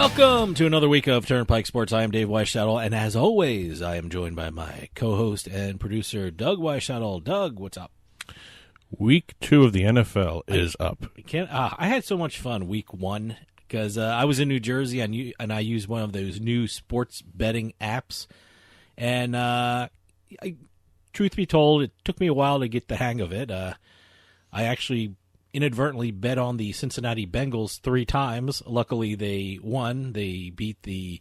Welcome to another week of Turnpike Sports. I am Dave Weishuttle, and as always, I am joined by my co-host and producer, Doug Weishuttle. Doug, what's up? Week 2 of the NFL is up. I had so much fun week 1 because I was in New Jersey and I used one of those new sports betting apps. And truth be told, it took me a while to get the hang of it. I actually inadvertently bet on the Cincinnati Bengals 3 times. Luckily, they won. They beat the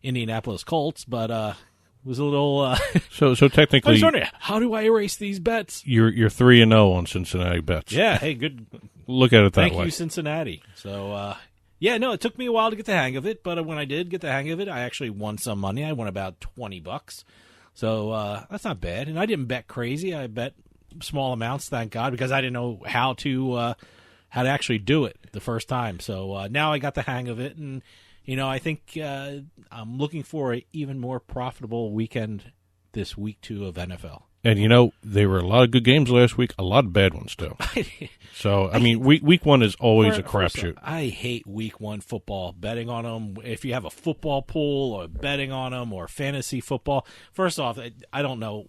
Indianapolis Colts, but it was a little. So technically, I was wondering, how do I erase these bets? You're 3-0 on Cincinnati bets. Yeah, hey, good. Look at it that way. Thank you, Cincinnati. So, it took me a while to get the hang of it, but when I did get the hang of it, I actually won some money. I won about $20. So that's not bad. And I didn't bet crazy. I bet small amounts, thank God, because I didn't know how to actually do it the first time. So now I got the hang of it, and I think I'm looking for an even more profitable weekend this week 2 of NFL. And there were a lot of good games last week, a lot of bad ones too. So week 1 is always a crapshoot. I hate week 1 football, betting on them. If you have a football pool or betting on them or fantasy football, first off, I don't know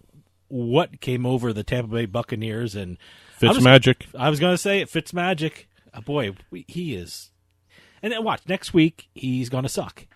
what came over the Tampa Bay Buccaneers and Fitzmagic. I was going to say it. Fitzmagic. Boy, he is. And then watch next week. He's going to suck.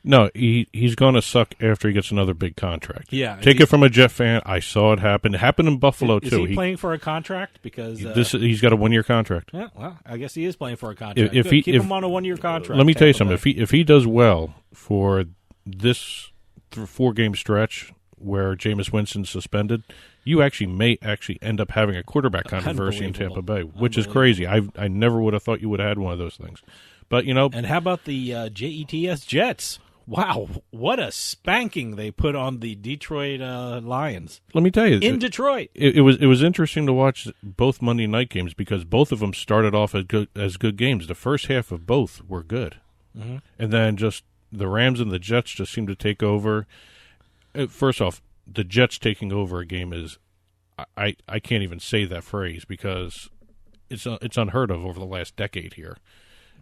No, he's going to suck after he gets another big contract. Yeah, take it from a Jet fan. I saw it happen. It happened in Buffalo too. Is he playing for a contract? Because he's got a 1-year contract. Yeah, well, I guess he is playing for a contract. Keep him on a 1-year contract. Let me tell you something. If he does well for this 4-game stretch where Jameis Winston's suspended, you may end up having a quarterback controversy in Tampa Bay, which is crazy. I never would have thought you would have had one of those things. But And how about the Jets? Wow, what a spanking they put on the Detroit Lions. Let me tell you, in Detroit, it was interesting to watch both Monday night games because both of them started off as good games. The first half of both were good, and then just the Rams and the Jets just seemed to take over. First off, the Jets taking over a game is, I can't even say that phrase because it's unheard of over the last decade here,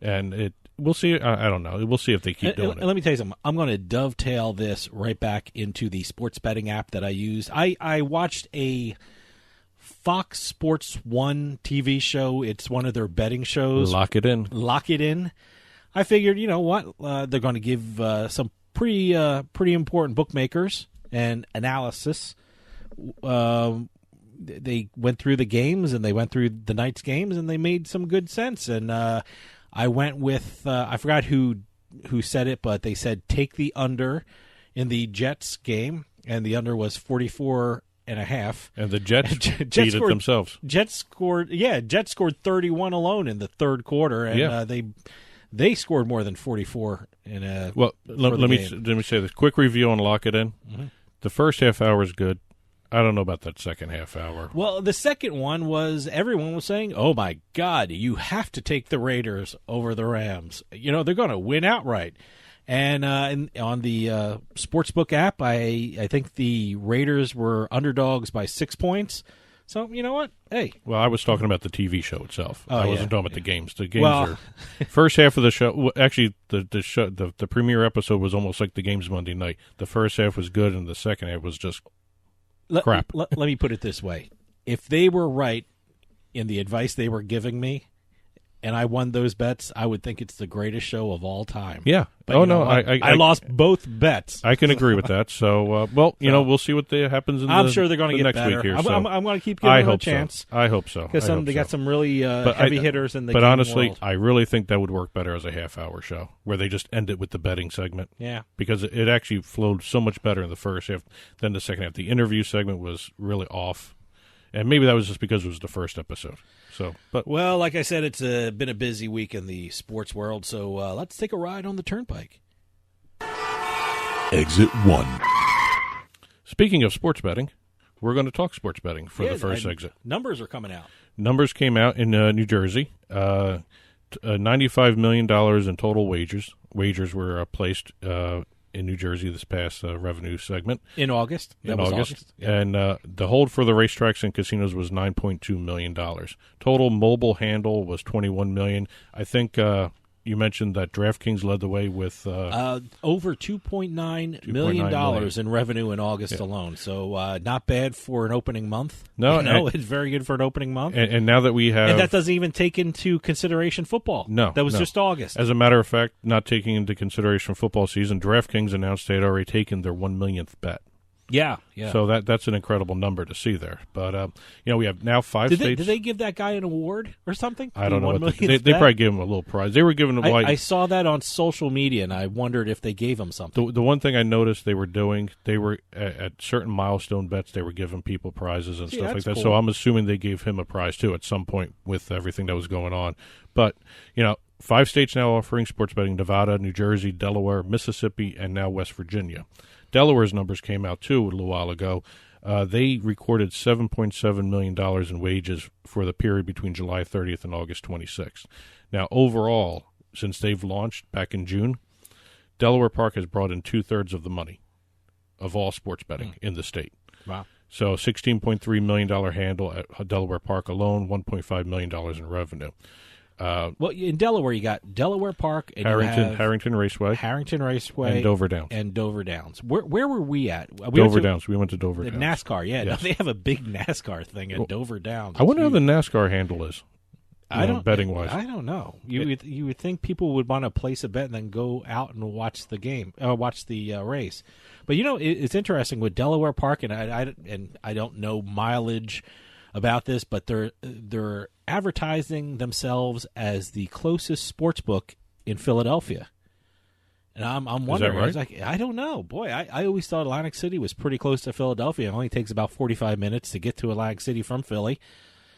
and we'll see. I don't know. We'll see if they keep doing it. Let me tell you something. I'm going to dovetail this right back into the sports betting app that I used. I watched a Fox Sports 1 TV show. It's one of their betting shows. Lock it in. I figured, you know what? They're going to give some pretty important bookmakers and analysis. They went through the games and they went through the night's games and they made some good sense. And I went with I forgot who said it, but they said take the under in the Jets game, and the under was 44.5. And the Jets beat it themselves. Jets scored 31 alone in the third quarter, and they scored more than 44 in a. Well, let me say this quick review on Lock It In. Mm-hmm. The first half hour is good. I don't know about that second half hour. Well, the second one was everyone was saying, "Oh my God, you have to take the Raiders over the Rams. They're going to win outright." And on the Sportsbook app, I think the Raiders were underdogs by 6 points. So, you know what? Hey. Well, I was talking about the TV show itself. I wasn't talking about the games. The games are first half of the show. Actually, the premiere episode was almost like the games Monday night. The first half was good, and the second half was just crap. Let me put it this way: if they were right in the advice they were giving me, and I won those bets, I would think it's the greatest show of all time. Yeah. But I lost both bets. I can agree with that. So, we'll see what happens in I'm sure they're going to get next better. week here. I'm going to keep giving them a chance. I hope so. Because they got some really heavy hitters in the game. But honestly, world. I really think that would work better as a half-hour show where they just end it with the betting segment. Yeah. Because it actually flowed so much better in the first half than the second half. The interview segment was really off. And maybe that was just because it was the first episode. Well, like I said, it's been a busy week in the sports world, so let's take a ride on the Turnpike. Exit 1. Speaking of sports betting, we're going to talk sports betting for the first exit. Numbers are coming out. Numbers came out in New Jersey. $95 million in total wagers. Wagers were placed in New Jersey this past revenue segment. In August? In August. Yeah. And the hold for the racetracks and casinos was $9.2 million. Total mobile handle was $21 million. I think you mentioned that DraftKings led the way with over $2.9 million in revenue in August alone. So not bad for an opening month. No, it's very good for an opening month. And now that we have, and that doesn't even take into consideration football. No, that was just August. As a matter of fact, not taking into consideration football season, DraftKings announced they had already taken their 1 millionth bet. Yeah. So that's an incredible number to see there. But we have now 5 states. Did they give that guy an award or something? I don't know. They probably gave him a little prize. They were giving. I saw that on social media, and I wondered if they gave him something. The one thing I noticed they were doing, they were at certain milestone bets, they were giving people prizes and stuff like that. Cool. So I'm assuming they gave him a prize too at some point with everything that was going on. But 5 states now offering sports betting: Nevada, New Jersey, Delaware, Mississippi, and now West Virginia. Delaware's numbers came out, too, a little while ago. They recorded $7.7 million in wages for the period between July 30th and August 26th. Now, overall, since they've launched back in June, Delaware Park has brought in 2/3 of the money of all sports betting in the state. Wow. So $16.3 million handle at Delaware Park alone, $1.5 million in revenue. Well, in Delaware, you got Delaware Park, and Harrington Raceway, and Dover Downs. Where were we at? Dover Downs. We went to Dover Downs. NASCAR, yeah. Yes. No, they have a big NASCAR thing at Dover Downs. I wonder how the NASCAR handle is. Betting wise, I don't know. You would think people would want to place a bet and then go out and watch the game or watch the race. But it's interesting with Delaware Park, and I don't know mileage about this, but they're advertising themselves as the closest sports book in Philadelphia. And I'm wondering, is that right? I don't know. Boy, I always thought Atlantic City was pretty close to Philadelphia. It only takes about 45 minutes to get to Atlantic City from Philly.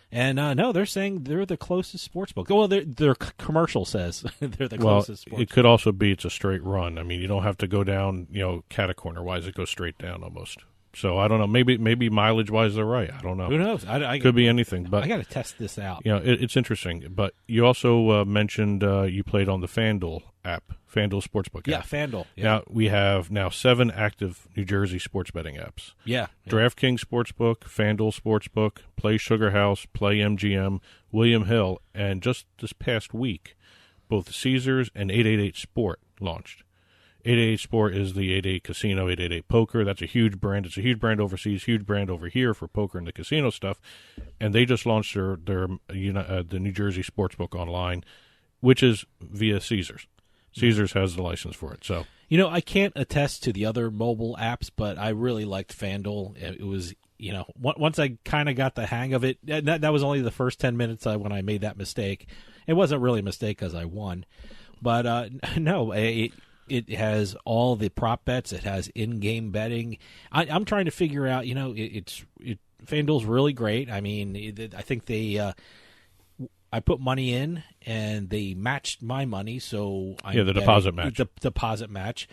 And no, they're saying they're the closest sports book. Well, their commercial says they're the closest sports book. It could also be it's a straight run. I mean, you don't have to go down, catacorner-wise. It goes straight down almost. So I don't know. Maybe mileage-wise they're right. I don't know. Who knows? Could be anything. But I got to test this out. It's interesting. But you also mentioned you played on the FanDuel app, FanDuel Sportsbook app. Yeah, FanDuel. Yeah. Now we have 7 active New Jersey sports betting apps. Yeah. DraftKings Sportsbook, FanDuel Sportsbook, Play Sugar House, Play MGM, William Hill, and just this past week, both Caesars and 888 Sport launched. 888 Sport is the 888 Casino, 888 Poker. That's a huge brand. It's a huge brand overseas, huge brand over here for poker and the casino stuff. And they just launched the New Jersey Sportsbook online, which is via Caesars. Caesars has the license for it. So I can't attest to the other mobile apps, but I really liked FanDuel. It was, once I kind of got the hang of it, that was only the first 10 minutes when I made that mistake. It wasn't really a mistake because I won. But no, it has all the prop bets. It has in-game betting. I'm trying to figure out, FanDuel's really great. I mean, I think I put money in, and they matched my money, so the deposit match. The deposit match.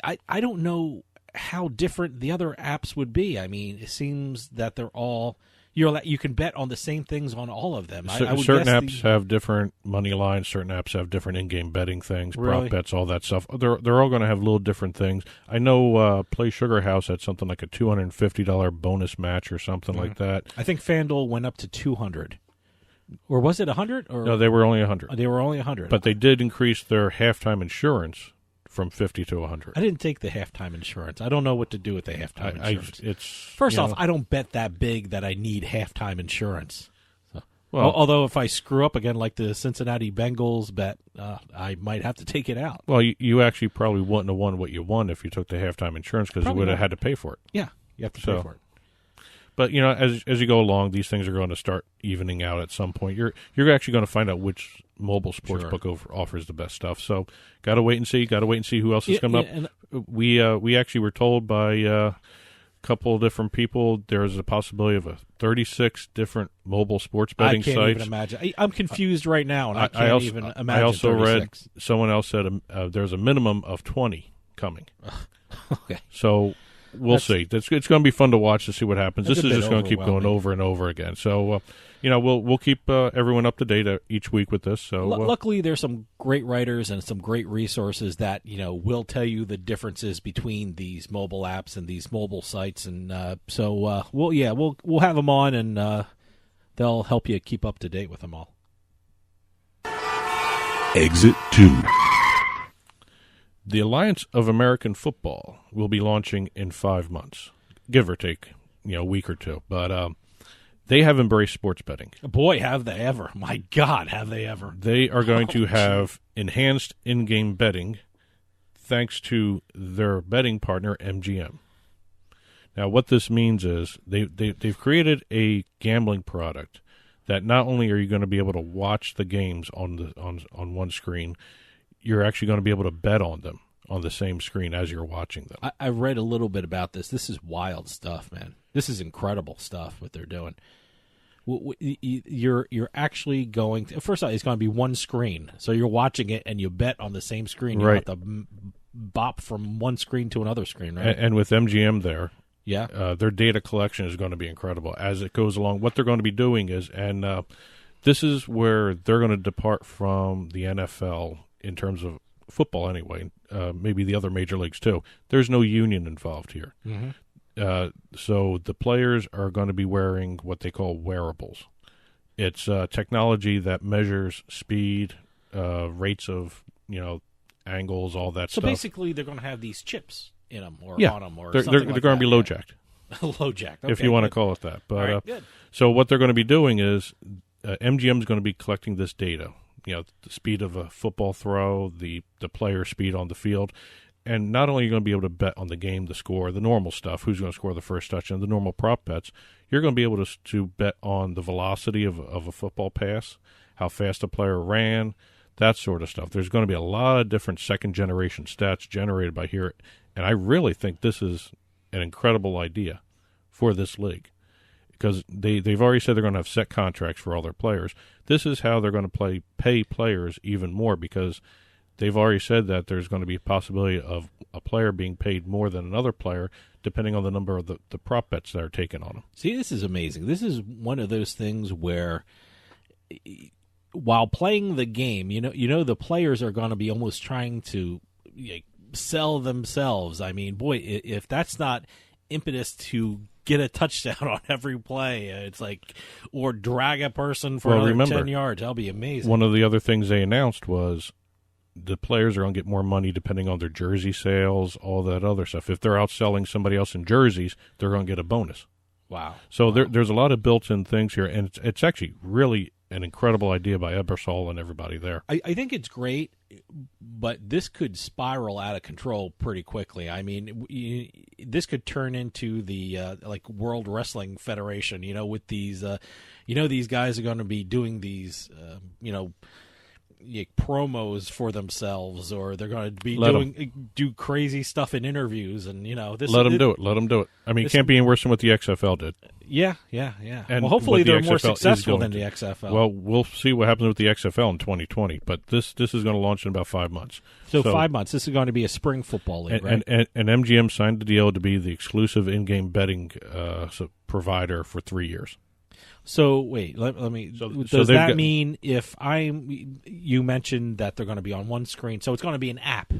I don't know how different the other apps would be. I mean, it seems that they're all you can bet on the same things on all of them. Certain apps have different money lines. Certain apps have different in-game betting things, prop bets, all that stuff. They're all going to have little different things. I know Play Sugar House had something like a $250 bonus match or something like that. I think FanDuel went up to $200. Or was it 100? Or no, they were only 100. They were only 100. But they did increase their halftime insurance from 50 to 100. I didn't take the halftime insurance. I don't know what to do with the halftime insurance. First off, I don't bet that big that I need halftime insurance. So, although if I screw up again like the Cincinnati Bengals bet, I might have to take it out. Well, you actually probably wouldn't have won what you won if you took the halftime insurance because you would have had to pay for it. Yeah, you have to pay for it. But as you go along, these things are going to start evening out at some point. You're actually going to find out which mobile sports book offers the best stuff. So got to wait and see. Got to wait and see who else is coming up. And we actually were told by a couple of different people there's a possibility of 36 different mobile sports betting sites. I can't even imagine. I'm confused right now, and I can't even imagine. I also 36. read someone else said there's a minimum of 20 coming. Okay. So we'll see. It's going to be fun to watch to see what happens. This is just going to keep going over and over again. So, we'll keep everyone up to date each week with this. So, luckily, there's some great writers and some great resources that will tell you the differences between these mobile apps and these mobile sites. And we'll have them on, and they'll help you keep up to date with them all. Exit 2. The Alliance of American Football will be launching in 5 months, give or take, a week or two. But they have embraced sports betting. Boy, have they ever. My God, have they ever. They are going to have enhanced in-game betting thanks to their betting partner, MGM. Now, what this means is they've created a gambling product that not only are you going to be able to watch the games on one screen, you're actually going to be able to bet on them on the same screen as you're watching them. I read a little bit about this. This is wild stuff, man. This is incredible stuff, what they're doing. You're actually going to, first of all, it's going to be one screen. So you're watching it and you bet on the same screen. You Right. have to bop from one screen to another screen, right? And with MGM there, yeah. their data collection is going to be incredible as it goes along. What they're going to be doing is, and this is where they're going to depart from the NFL in terms of football anyway, maybe the other major leagues too. There's no union involved here. Mm-hmm. So the players are going to be wearing what they call wearables. It's technology that measures speed, rates of, angles, all that stuff. So basically they're going to have these chips in them or Yeah. on them or They're something going to be low jacked, low jacked, if you want to call it that. But All right, good. so what they're going to be doing is MGM is going to be collecting this data, the speed of a football throw, the player speed on the field. And not only are you going to be able to bet on the game, the score, the normal stuff, who's going to score the first touchdown, the normal prop bets, you're going to be able to bet on the velocity of a football pass, how fast a player ran, that sort of stuff. There's going to be a lot of different second-generation stats generated by here, and I really think this is an incredible idea for this league because they've already said they're going to have set contracts for all their players. This is how they're going to pay players even more because they've already said that there's going to be a possibility of a player being paid more than another player depending on the number of the prop bets that are taken on them. See, this is amazing. This is one of those things where while playing the game, the players are going to be almost trying to sell themselves. I mean, boy, if that's not impetus to get a touchdown on every play, it's like, or drag a person for another 10 yards, that'll be amazing. One of the other things they announced was the players are going to get more money depending on their jersey sales, all that other stuff. If they're outselling somebody else in jerseys, they're going to get a bonus. Wow. So there's a lot of built-in things here, and it's actually really an incredible idea by Ebersol and everybody there. I think it's great, but this could spiral out of control pretty quickly. I mean, this could turn into the World Wrestling Federation, with these, these guys are going to be doing these, promos for themselves, or they're going to be do crazy stuff in interviews, and this. Let them do it. I mean, it can't be any worse than what the XFL did. Yeah. And well, hopefully they're more XFL successful than the XFL. Well, we'll see what happens with the XFL in 2020, but this is going to launch in about 5 months. So 5 months. This is going to be a spring football league, right? And MGM signed the deal to be the exclusive in-game betting provider for 3 years. So wait, let me. Does that mean if you mentioned that they're going to be on one screen, so it's going to be an app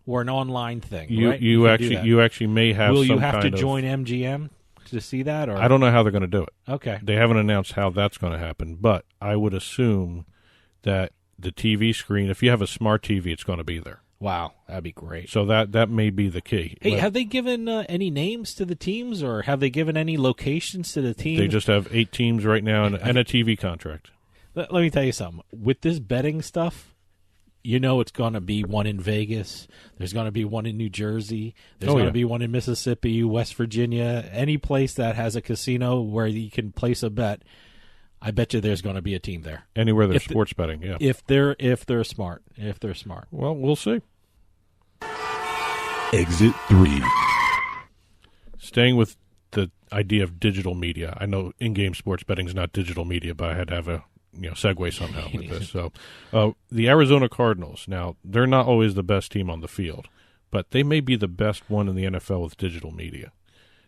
or an online thing, right? You actually may have. Will you have to join MGM to see that? Or I don't know how they're going to do it. Okay, they haven't announced how that's going to happen, but I would assume that the TV screen, if you have a smart TV, it's going to be there. Wow, that'd be great. So that may be the key. Hey, have they given any names to the teams, or have they given any locations to the teams? They just have 8 teams right now and a TV contract. Let me tell you something. With this betting stuff, it's going to be one in Vegas. There's going to be one in New Jersey. There's going to be one in Mississippi, West Virginia, any place that has a casino where you can place a bet. I bet you there's going to be a team there. Anywhere there's sports betting, yeah. If they're smart. Well, we'll see. Exit 3. Staying with the idea of digital media. I know in-game sports betting is not digital media, but I had to have a segue somehow with this. So, the Arizona Cardinals. Now, they're not always the best team on the field, but they may be the best one in the NFL with digital media.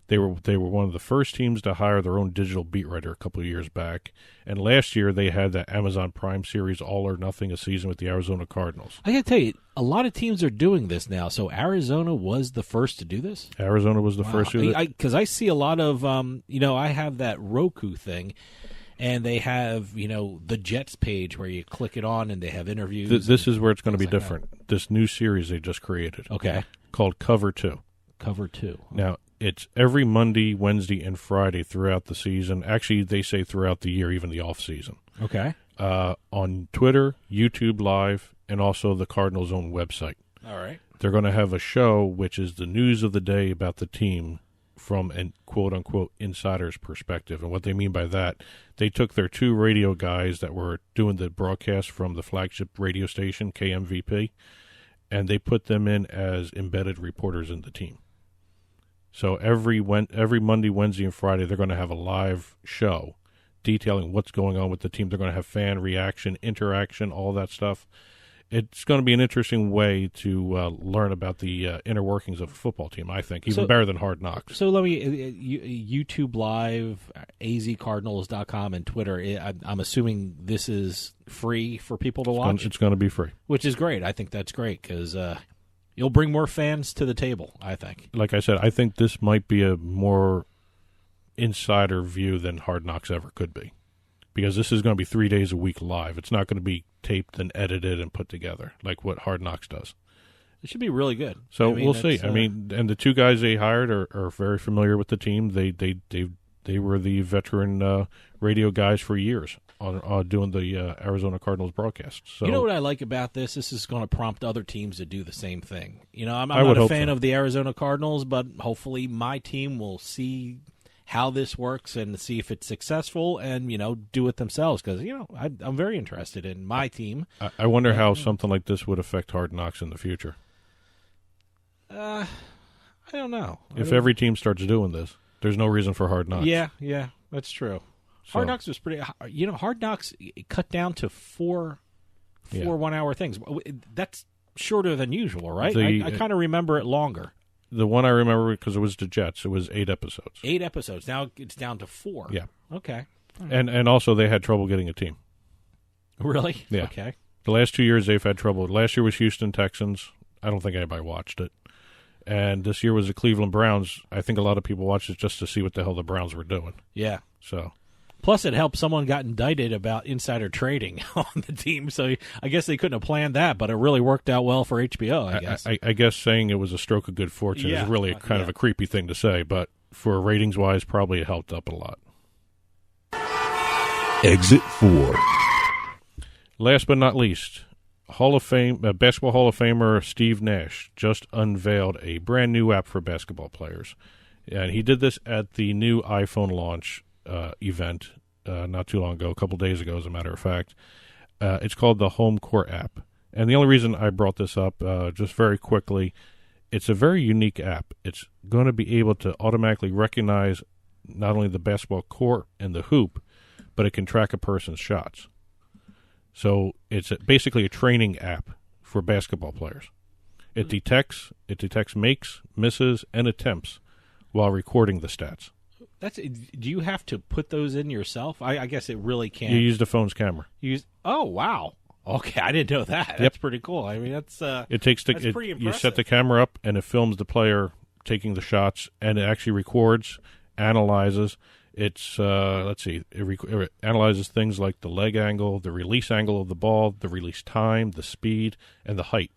They were one of the first teams to hire their own digital beat writer a couple of years back. And last year they had that Amazon Prime series, All or Nothing, a season with the Arizona Cardinals. I got to tell you, a lot of teams are doing this now. So Arizona was the first to do this? Arizona was the first to do it. Because I see a lot of, I have that Roku thing. And they have, the Jets page where you click it on and they have interviews. This is where it's going to be different. This new series they just created. Okay. Called Cover 2. Cover 2. Now, it's every Monday, Wednesday, and Friday throughout the season. Actually, they say throughout the year, even the off season. Okay. On Twitter, YouTube Live, and also the Cardinals' own website. All right. They're going to have a show which is the news of the day about the team from a quote-unquote insider's perspective. And what they mean by that, they took their 2 radio guys that were doing the broadcast from the flagship radio station, KMVP, and they put them in as embedded reporters in the team. So every Monday, Wednesday, and Friday, they're going to have a live show detailing what's going on with the team. They're going to have fan reaction, interaction, all that stuff. It's going to be an interesting way to learn about the inner workings of a football team, I think, even better than Hard Knocks. So let me, YouTube Live, azcardinals.com, and Twitter, I'm assuming this is free for people to watch? It's going to be free. Which is great. I think that's great because you'll bring more fans to the table, I think. Like I said, I think this might be a more insider view than Hard Knocks ever could be. Because this is going to be 3 days a week live. It's not going to be taped and edited and put together like what Hard Knocks does. It should be really good. So we'll see. And the 2 guys they hired are very familiar with the team. They were the veteran radio guys for years on doing the Arizona Cardinals broadcast. So, you know what I like about this? This is going to prompt other teams to do the same thing. I'm not a fan of the Arizona Cardinals, but hopefully my team will see how this works and see if it's successful and, do it themselves because, I'm very interested in my team. I wonder how something like this would affect Hard Knocks in the future. I don't know. Every team starts doing this, there's no reason for Hard Knocks. Yeah, that's true. So, Hard Knocks was pretty, Hard Knocks cut down to four 1-hour things. That's shorter than usual, right? I kind of remember it longer. The one I remember, because it was the Jets, it was 8 episodes. 8 episodes. Now it's down to 4. Yeah. Okay. And also they had trouble getting a team. Really? Yeah. Okay. The last 2 years they've had trouble. Last year was Houston Texans. I don't think anybody watched it. And this year was the Cleveland Browns. I think a lot of people watched it just to see what the hell the Browns were doing. Yeah. So. Plus, it helped someone got indicted about insider trading on the team, so I guess they couldn't have planned that, but it really worked out well for HBO, I guess. I guess saying it was a stroke of good fortune is really kind of a creepy thing to say, but for ratings-wise, probably it helped up a lot. Exit 4. Last but not least, Basketball Hall of Famer Steve Nash just unveiled a brand new app for basketball players. And he did this at the new iPhone launch event not too long ago, a couple days ago, as a matter of fact. It's called the Home Court app. And the only reason I brought this up, just very quickly, it's a very unique app. It's going to be able to automatically recognize not only the basketball court and the hoop, but it can track a person's shots. So it's basically a training app for basketball players. It detects makes, misses, and attempts while recording the stats. Do you have to put those in yourself? I guess it really can't. You use the phone's camera. Oh, wow. Okay, I didn't know that. Yep. That's pretty cool. I mean, that's pretty impressive. You set the camera up, and it films the player taking the shots, and it actually records, analyzes. It's it analyzes things like the leg angle, the release angle of the ball, the release time, the speed, and the height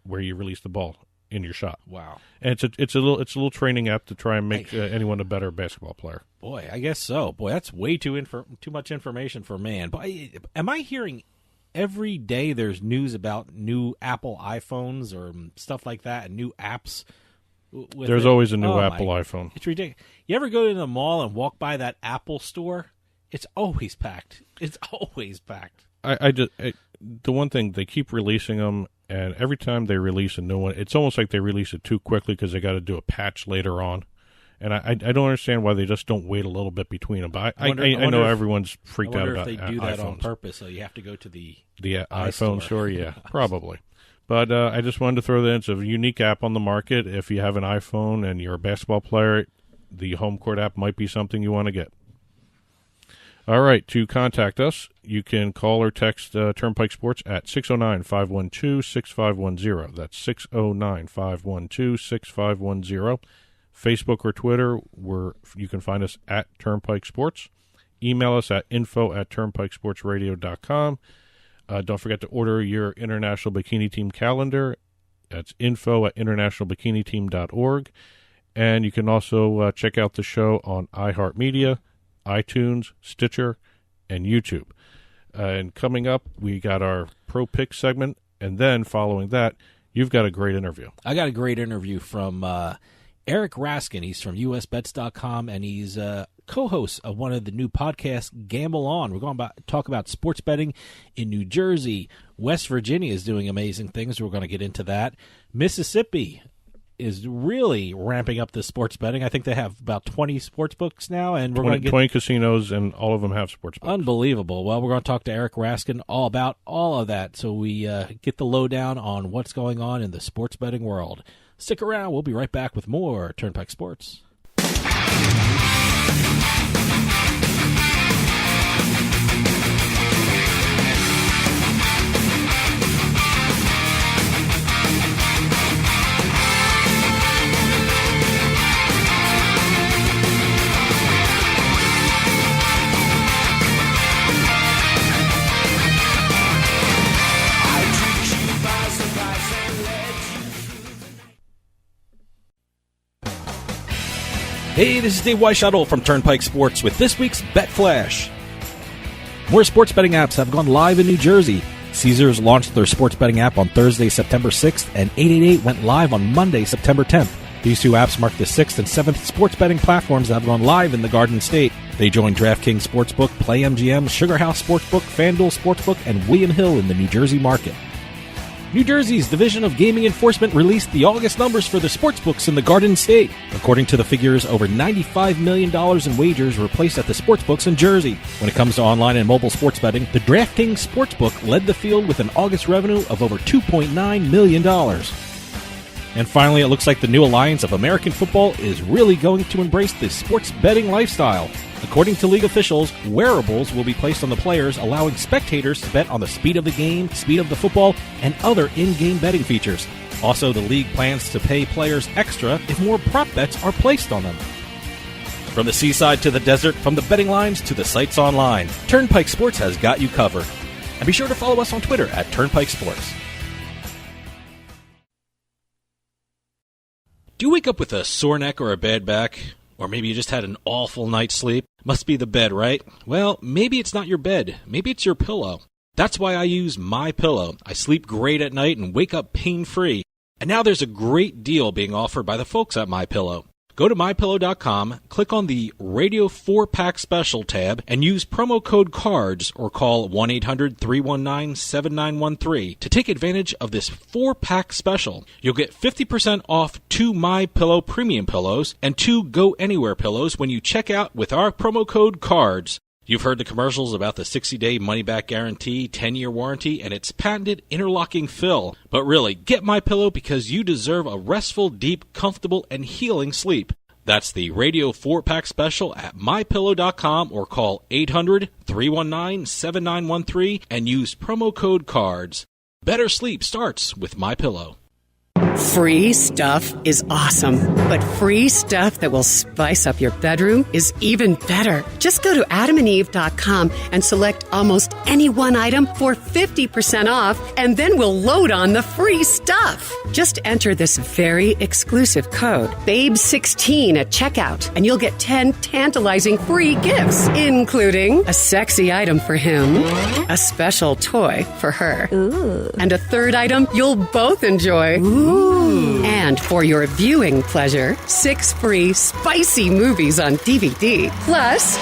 where you release the ball in your shot. Wow. And it's a little training app to try and make anyone a better basketball player. Boy, I guess so. Boy, that's way too much information for man. But am I hearing every day there's news about new Apple iPhones or stuff like that and new apps? There's always a new Apple iPhone. It's ridiculous. You ever go to the mall and walk by that Apple store? It's always packed. It's always packed. The one thing, they keep releasing them, and every time they release a new one, it's almost like they release it too quickly because they got to do a patch later on. And I don't understand why they just don't wait a little bit between them. But I know everyone's freaked out about iPhones. I wonder if they do that on purpose, so you have to go to the iPhone store. Yeah, probably. But I just wanted to throw that in. It's a unique app on the market. If you have an iPhone and you're a basketball player, the Home Court app might be something you want to get. All right, to contact us, you can call or text Turnpike Sports at 609-512-6510. That's 609-512-6510. Facebook or Twitter, you can find us at Turnpike Sports. email us at info@turnpikesportsradio.com. Don't forget to order your International Bikini Team calendar. That's info@internationalbikini-team.org. And you can also check out the show on iHeartMedia, iTunes, Stitcher, and YouTube. And coming up, we got our Pro Pick segment. And then following that, you've got a great interview. I got a great interview from Eric Raskin. He's from usbets.com, and he's co-host of one of the new podcasts, Gamble On. We're going to talk about sports betting in New Jersey. West Virginia is doing amazing things. We're going to get into that. Mississippi is really ramping up the sports betting. I think they have about 20 sports books now, and we're going to get 20 casinos, and all of them have sports books. Unbelievable. Well, we're going to talk to Eric Raskin all about all of that, so we get the lowdown on what's going on in the sports betting world. Stick around. We'll be right back with more Turnpike Sports. Hey, this is Dave Weishuttle from Turnpike Sports with this week's Bet Flash. More sports betting apps have gone live in New Jersey. Caesars launched their sports betting app on Thursday, September 6th, and 888 went live on Monday, September 10th. These two apps mark the 6th and 7th sports betting platforms that have gone live in the Garden State. They join DraftKings Sportsbook, PlayMGM, Sugar House Sportsbook, FanDuel Sportsbook, and William Hill in the New Jersey market. New Jersey's Division of Gaming Enforcement released the August numbers for the sportsbooks in the Garden State. According to the figures, over $95 million in wagers were placed at the sportsbooks in Jersey. When it comes to online and mobile sports betting, the DraftKings Sportsbook led the field with an August revenue of over $2.9 million. And finally, it looks like the new alliance of American football is really going to embrace the sports betting lifestyle. According to league officials, wearables will be placed on the players, allowing spectators to bet on the speed of the game, speed of the football, and other in-game betting features. Also, the league plans to pay players extra if more prop bets are placed on them. From the seaside to the desert, from the betting lines to the sites online, Turnpike Sports has got you covered. And be sure to follow us on Twitter at Turnpike Sports. Do you wake up with a sore neck or a bad back? Or maybe you just had an awful night's sleep? Must be the bed, right? Well, maybe it's not your bed. Maybe it's your pillow. That's why I use MyPillow. I sleep great at night and wake up pain-free. And now there's a great deal being offered by the folks at MyPillow. Go to MyPillow.com, click on the Radio 4-Pack Special tab, and use promo code CARDS or call 1-800-319-7913 to take advantage of this 4-pack special. You'll get 50% off 2 MyPillow Premium Pillows and 2 Go Anywhere pillows when you check out with our promo code CARDS. You've heard the commercials about the 60-day money-back guarantee, 10-year warranty, and its patented interlocking fill. But really, get MyPillow because you deserve a restful, deep, comfortable, and healing sleep. That's the Radio 4-Pack Special at MyPillow.com or call 800-319-7913 and use promo code CARDS. Better sleep starts with MyPillow. Free stuff is awesome, but free stuff that will spice up your bedroom is even better. Just go to adamandeve.com and select almost any one item for 50% off, and then we'll load on the free stuff. Just enter this very exclusive code, BABE16 at checkout, and you'll get 10 tantalizing free gifts, including a sexy item for him, a special toy for her, and a third item you'll both enjoy. And for your viewing pleasure, 6 free spicy movies on DVD. Plus,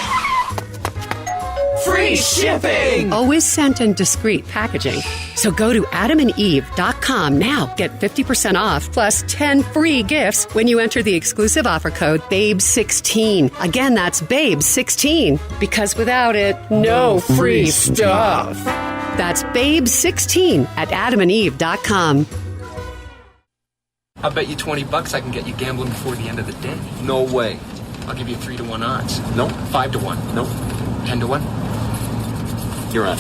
free shipping! Always sent in discreet packaging. So go to adamandeve.com now. Get 50% off plus 10 free gifts when you enter the exclusive offer code BABE16. Again, that's BABE16. Because without it, no free stuff. That's BABE16 at adamandeve.com. I'll bet you $20 I can get you gambling before the end of the day. No way. I'll give you 3-1 odds. No. 5-1. No. 10-1. You're on.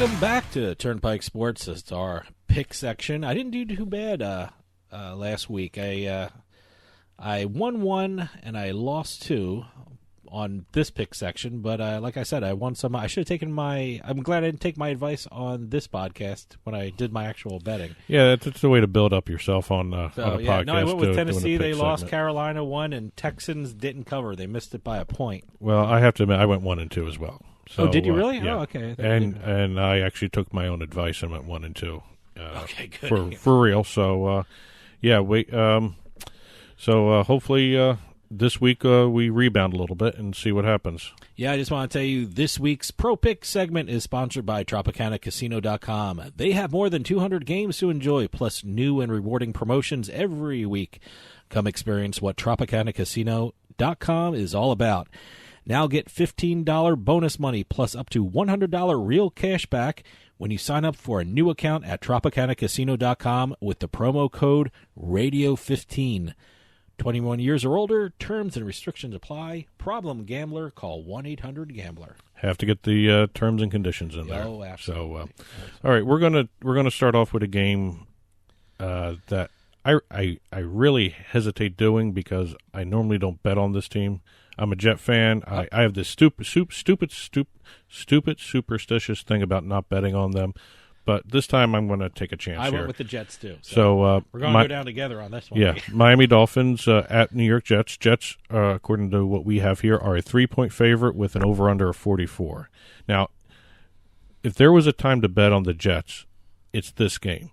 Welcome back to Turnpike Sports. It's our pick section. I didn't do too bad last week. I won one and I lost two on this pick section, but like I said, I won some. I should have taken I'm glad I didn't take my advice on this podcast when I did my actual betting. Yeah, that's the way to build up yourself on a podcast. No, I went with Tennessee. They lost. Segment. Carolina won, and Texans didn't cover. They missed it by a point. Well, I have to admit, I went 1 and 2 as well. So, did you really? Yeah. Oh, okay. And I actually took my own advice and went 1 and 2. Okay, good. For real. So hopefully this week we rebound a little bit and see what happens. Yeah, I just want to tell you this week's Pro Pick segment is sponsored by TropicanaCasino.com. They have more than 200 games to enjoy, plus new and rewarding promotions every week. Come experience what TropicanaCasino.com is all about. Now get $15 bonus money plus up to $100 real cash back when you sign up for a new account at TropicanaCasino.com with the promo code Radio15. 21 years or older, terms and restrictions apply. Problem gambler, call 1-800-GAMBLER. Have to get the terms and conditions in there. Oh, absolutely. So, all right, we're gonna start off with a game that I really hesitate doing because I normally don't bet on this team. I'm a Jet fan. I have this stupid superstitious thing about not betting on them. But this time I'm going to take a chance I here. went with the Jets, too. So we're going to go down together on this one. Yeah, Miami Dolphins at New York Jets. Jets, according to what we have here, are a 3-point favorite with an over-under of 44. Now, if there was a time to bet on the Jets, it's this game.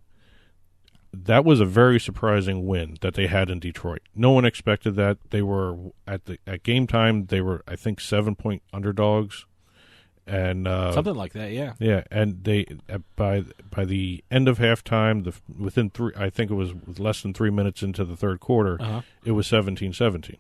That was a very surprising win that they had in Detroit. No one expected that. They were at game time. They were, I think, 7-point underdogs, and something like that. Yeah. Yeah, and they by the end of halftime, within I think it was less than 3 minutes into the third quarter, it was 17-17.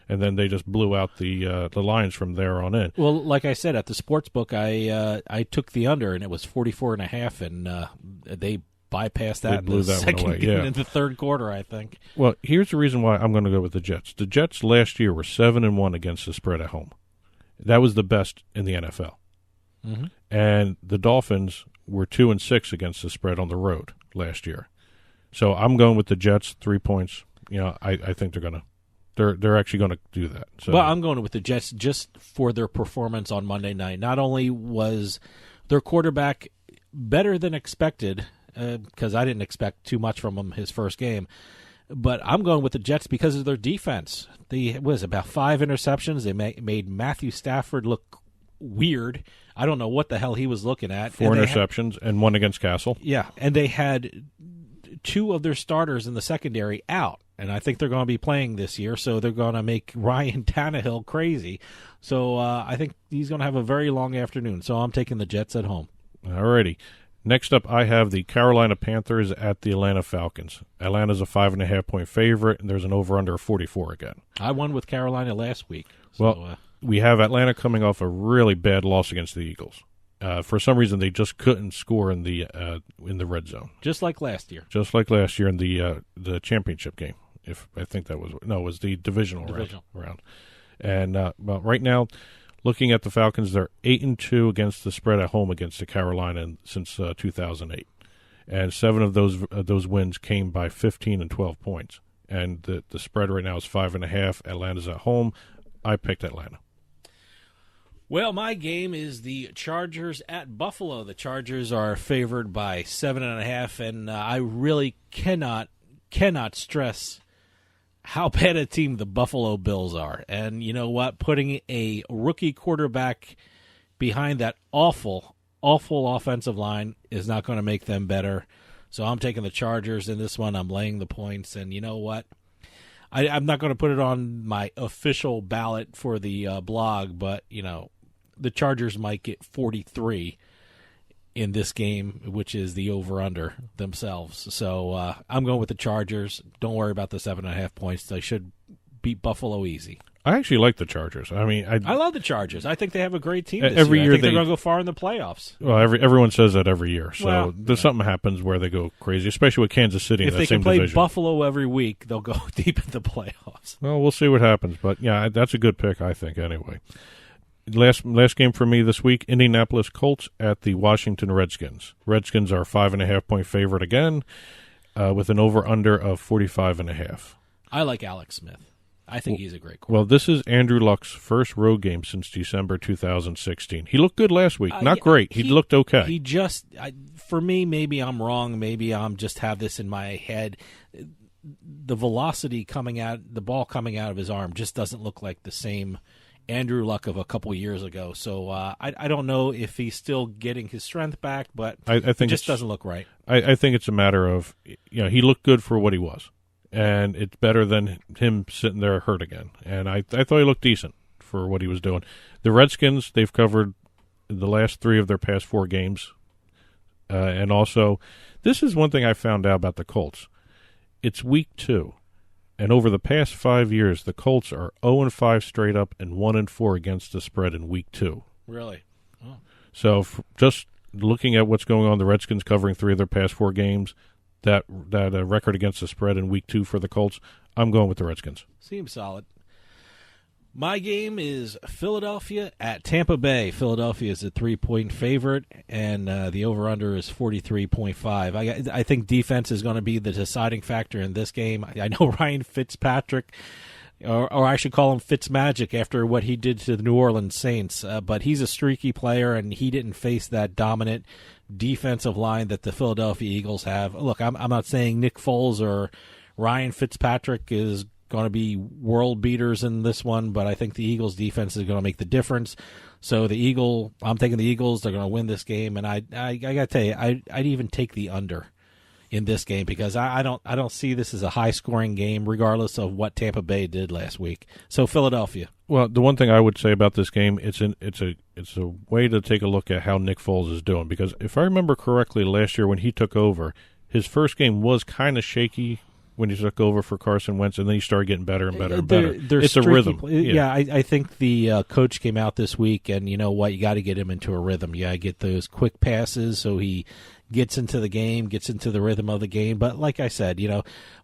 And then they just blew out the Lions from there on in. Well, like I said, at the sports book, I took the under, and it was 44.5, and they bypassed that. They blew that second one away. Yeah. in the third quarter, I think. Well, here's the reason why I'm going to go with the Jets. The Jets last year were 7-1 against the spread at home. That was the best in the NFL. Mm-hmm. And the Dolphins were 2-6 against the spread on the road last year. So I'm going with the Jets, 3 points. You know, I think they're actually going to do that. So. Well, I'm going with the Jets just for their performance on Monday night. Not only was their quarterback better than expected, because I didn't expect too much from him his first game, but I'm going with the Jets because of their defense. About 5 interceptions. They made Matthew Stafford look weird. I don't know what the hell he was looking at. 4 interceptions and 1 against Castle. Yeah, and they had 2 of their starters in the secondary out, and I think they're going to be playing this year, so they're going to make Ryan Tannehill crazy. So I think he's going to have a very long afternoon, so I'm taking the Jets at home. All righty. Next up, I have the Carolina Panthers at the Atlanta Falcons. Atlanta's a 5.5-point favorite, and there's an over-under of 44 again. I won with Carolina last week. So, well, we have Atlanta coming off a really bad loss against the Eagles. For some reason, they just couldn't score in the red zone. Just like last year. Just like last year in the championship game. It was the divisional round. And well, right now, looking at the Falcons, they're 8-2 against the spread at home against the Carolina since 2008, and 7 of those wins came by 15 and 12 points. And the spread right now is 5.5. Atlanta's at home. I picked Atlanta. Well, my game is the Chargers at Buffalo. The Chargers are favored by 7.5, and I really cannot stress how bad a team the Buffalo Bills are. And you know what? Putting a rookie quarterback behind that awful offensive line is not going to make them better. So I'm taking the Chargers in this one. I'm laying the points. And you know what? I'm not going to put it on my official ballot for the blog, but, you know, the Chargers might get 43 in this game, which is the over-under themselves. So I'm going with the Chargers. Don't worry about the 7.5 points. They should beat Buffalo easy. I actually like the Chargers. I mean, I love the Chargers. I think they have a great team this every year. I think year they're going to go far in the playoffs. Well, everyone says that every year. So Well, something happens where they go crazy, especially with Kansas City in If that they same can play division. Buffalo every week, they'll go deep in the playoffs. Well, we'll see what happens. But, yeah, that's a good pick, I think, anyway. Last game for me this week, Indianapolis Colts at the Washington Redskins. Redskins are 5.5-point favorite again, with an over-under of 45.5. I like Alex Smith. I think he's a great quarterback. Well, this is Andrew Luck's first road game since December 2016. He looked good last week. Not great. He looked okay. He just, for me, maybe I'm wrong. Maybe I'm just have this in my head. The velocity coming out, the ball coming out of his arm just doesn't look like the same Andrew Luck of a couple years ago. So I don't know if he's still getting his strength back, but I think it just doesn't look right. I think it's a matter of, he looked good for what he was. And it's better than him sitting there hurt again. And I thought he looked decent for what he was doing. The Redskins, they've covered the last 3 of their past 4 games. And also, this is one thing I found out about the Colts. It's week 2. And over the past 5 years, the Colts are 0-5 straight up and 1-4 against the spread in week 2. Really? Oh. So just looking at what's going on, the Redskins covering 3 of their past 4 games, that record against the spread in week 2 for the Colts, I'm going with the Redskins. Seems solid. My game is Philadelphia at Tampa Bay. Philadelphia is a 3-point favorite, and the over-under is 43.5. I think defense is going to be the deciding factor in this game. I know Ryan Fitzpatrick, or I should call him Fitzmagic after what he did to the New Orleans Saints, but he's a streaky player, and he didn't face that dominant defensive line that the Philadelphia Eagles have. Look, I'm not saying Nick Foles or Ryan Fitzpatrick is going to be world beaters in this one, but I think the Eagles' defense is going to make the difference. So I'm taking the Eagles. They're going to win this game, and I got to tell you, I'd even take the under in this game because I don't see this as a high-scoring game, regardless of what Tampa Bay did last week. So Philadelphia. Well, the one thing I would say about this game, it's a way to take a look at how Nick Foles is doing, because if I remember correctly, last year when he took over, his first game was kind of shaky when he took over for Carson Wentz, and then he started getting better and better and better. It's a rhythm. I think the coach came out this week, and you know what? You got to get him into a rhythm. You got to get those quick passes so he gets into the game, gets into the rhythm of the game. But like I said,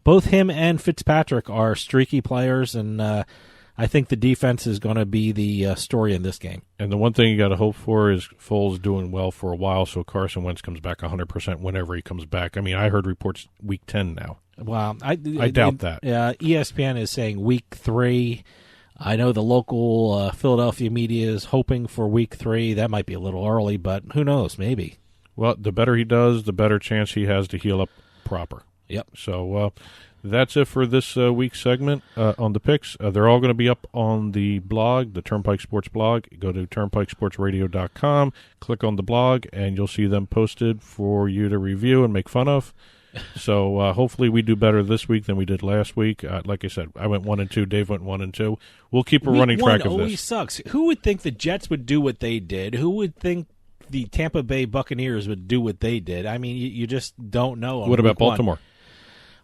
both him and Fitzpatrick are streaky players, and I think the defense is going to be the story in this game. And the one thing you got to hope for is Foles doing well for a while, so Carson Wentz comes back 100% whenever he comes back. I mean, I heard reports week 10 now. Wow, I doubt that. ESPN is saying week 3. I know the local Philadelphia media is hoping for week 3. That might be a little early, but who knows? Maybe. Well, the better he does, the better chance he has to heal up proper. Yep. So that's it for this week's segment on the picks. They're all going to be up on the blog, the Turnpike Sports blog. Go to turnpikesportsradio.com, click on the blog, and you'll see them posted for you to review and make fun of. So hopefully we do better this week than we did last week. Like I said, I went 1-2. Dave went 1-2. We'll keep a running track of this. Week 1 always sucks. Who would think the Jets would do what they did? Who would think the Tampa Bay Buccaneers would do what they did? I mean, you just don't know. What about Baltimore?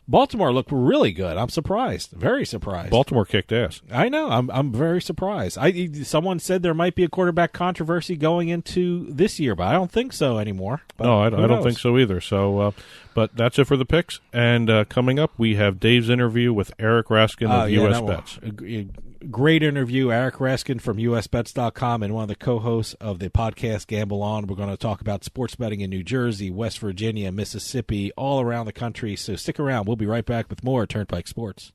Baltimore looked really good. I'm surprised. Very surprised. Baltimore kicked ass. I know. I'm very surprised. Someone said there might be a quarterback controversy going into this year, but I don't think so anymore. But no, I don't think so either. So, but that's it for the picks. And coming up, we have Dave's interview with Eric Raskin of US Bets. Great interview. Eric Raskin from usbets.com and one of the co-hosts of the podcast Gamble On. We're going to talk about sports betting in New Jersey, West Virginia, Mississippi, all around the country. So stick around. We'll be right back with more Turnpike Sports.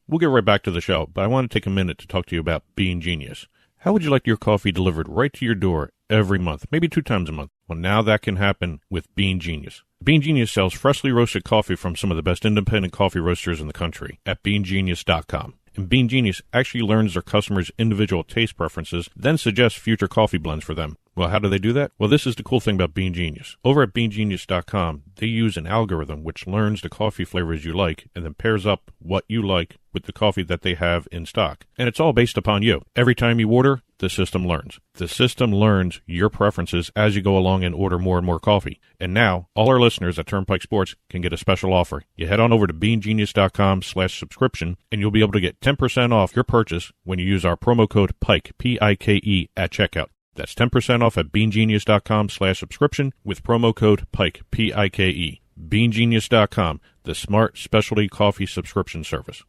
We'll get right back to the show, but I want to take a minute to talk to you about Bean Genius. How would you like your coffee delivered right to your door every month, maybe 2 times a month? Well, now that can happen with Bean Genius. Bean Genius sells freshly roasted coffee from some of the best independent coffee roasters in the country at beangenius.com. And Bean Genius actually learns their customers' individual taste preferences, then suggests future coffee blends for them. Well, how do they do that? Well, this is the cool thing about Bean Genius. Over at beangenius.com, they use an algorithm which learns the coffee flavors you like and then pairs up what you like with the coffee that they have in stock. And it's all based upon you. Every time you order, the system learns. The system learns your preferences as you go along and order more and more coffee. And now, all our listeners at Turnpike Sports can get a special offer. You head on over to beangenius.com/subscription, and you'll be able to get 10% off your purchase when you use our promo code PIKE, P-I-K-E, at checkout. That's 10% off at beangenius.com/subscription with promo code PIKE, P-I-K-E. beangenius.com, the smart specialty coffee subscription service.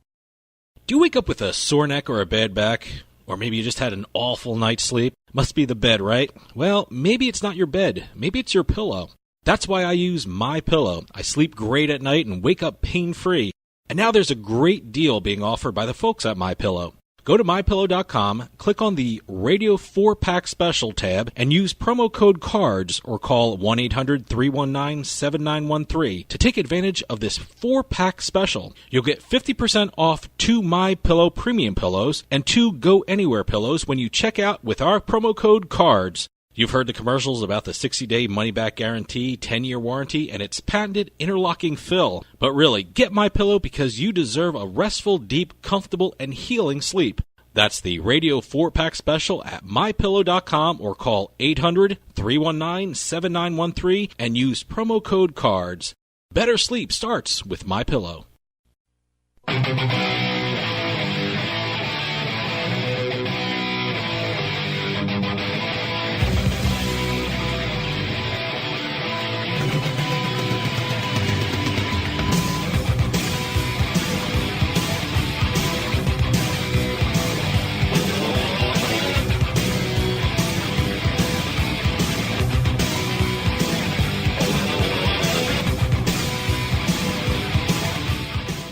Do you wake up with a sore neck or a bad back? Or maybe you just had an awful night's sleep? Must be the bed, right? Well, maybe it's not your bed. Maybe it's your pillow. That's why I use MyPillow. I sleep great at night and wake up pain-free. And now there's a great deal being offered by the folks at MyPillow. Go to MyPillow.com, click on the Radio 4-Pack Special tab, and use promo code CARDS or call 1-800-319-7913 to take advantage of this 4-pack special. You'll get 50% off 2 MyPillow Premium Pillows and 2 Go Anywhere Pillows when you check out with our promo code CARDS. You've heard the commercials about the 60-day money-back guarantee, 10-year warranty, and its patented interlocking fill. But really, get MyPillow because you deserve a restful, deep, comfortable, and healing sleep. That's the Radio 4-Pack Special at MyPillow.com or call 800-319-7913 and use promo code CARDS. Better sleep starts with MyPillow.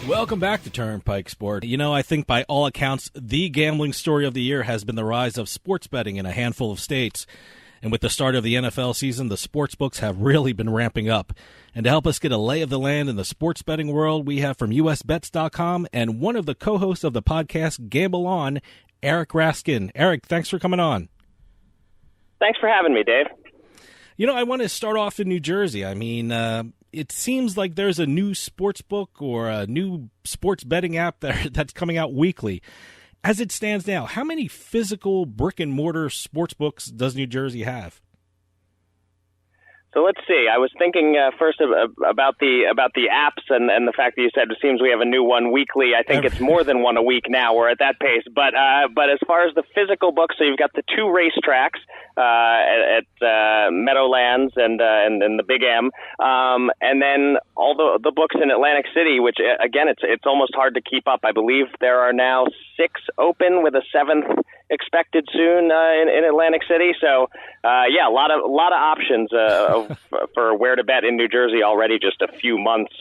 Welcome back to Turnpike Sport. You know, I think by all accounts, the gambling story of the year has been the rise of sports betting in a handful of states. And with the start of the NFL season, the sports books have really been ramping up. And to help us get a lay of the land in the sports betting world, we have from usbets.com and one of the co-hosts of the podcast, Gamble On, Eric Raskin. Eric, thanks for coming on. Thanks for having me, Dave. You know, I want to start off in New Jersey. I mean, it seems like there's a new sports book or a new sports betting app that's coming out weekly. As it stands now, how many physical brick-and-mortar sports books does New Jersey have? So let's see. I was thinking first about the apps and the fact that you said it seems we have a new one weekly. I think it's more than one a week now. We're at that pace. But as far as the physical books, so you've got the 2 racetracks at Meadowlands and the Big M, and then all the books in Atlantic City, which again it's almost hard to keep up. I believe there are now 6 open with a 7th expected soon in Atlantic City. So yeah, a lot of options for where to bet in New Jersey already. Just a few months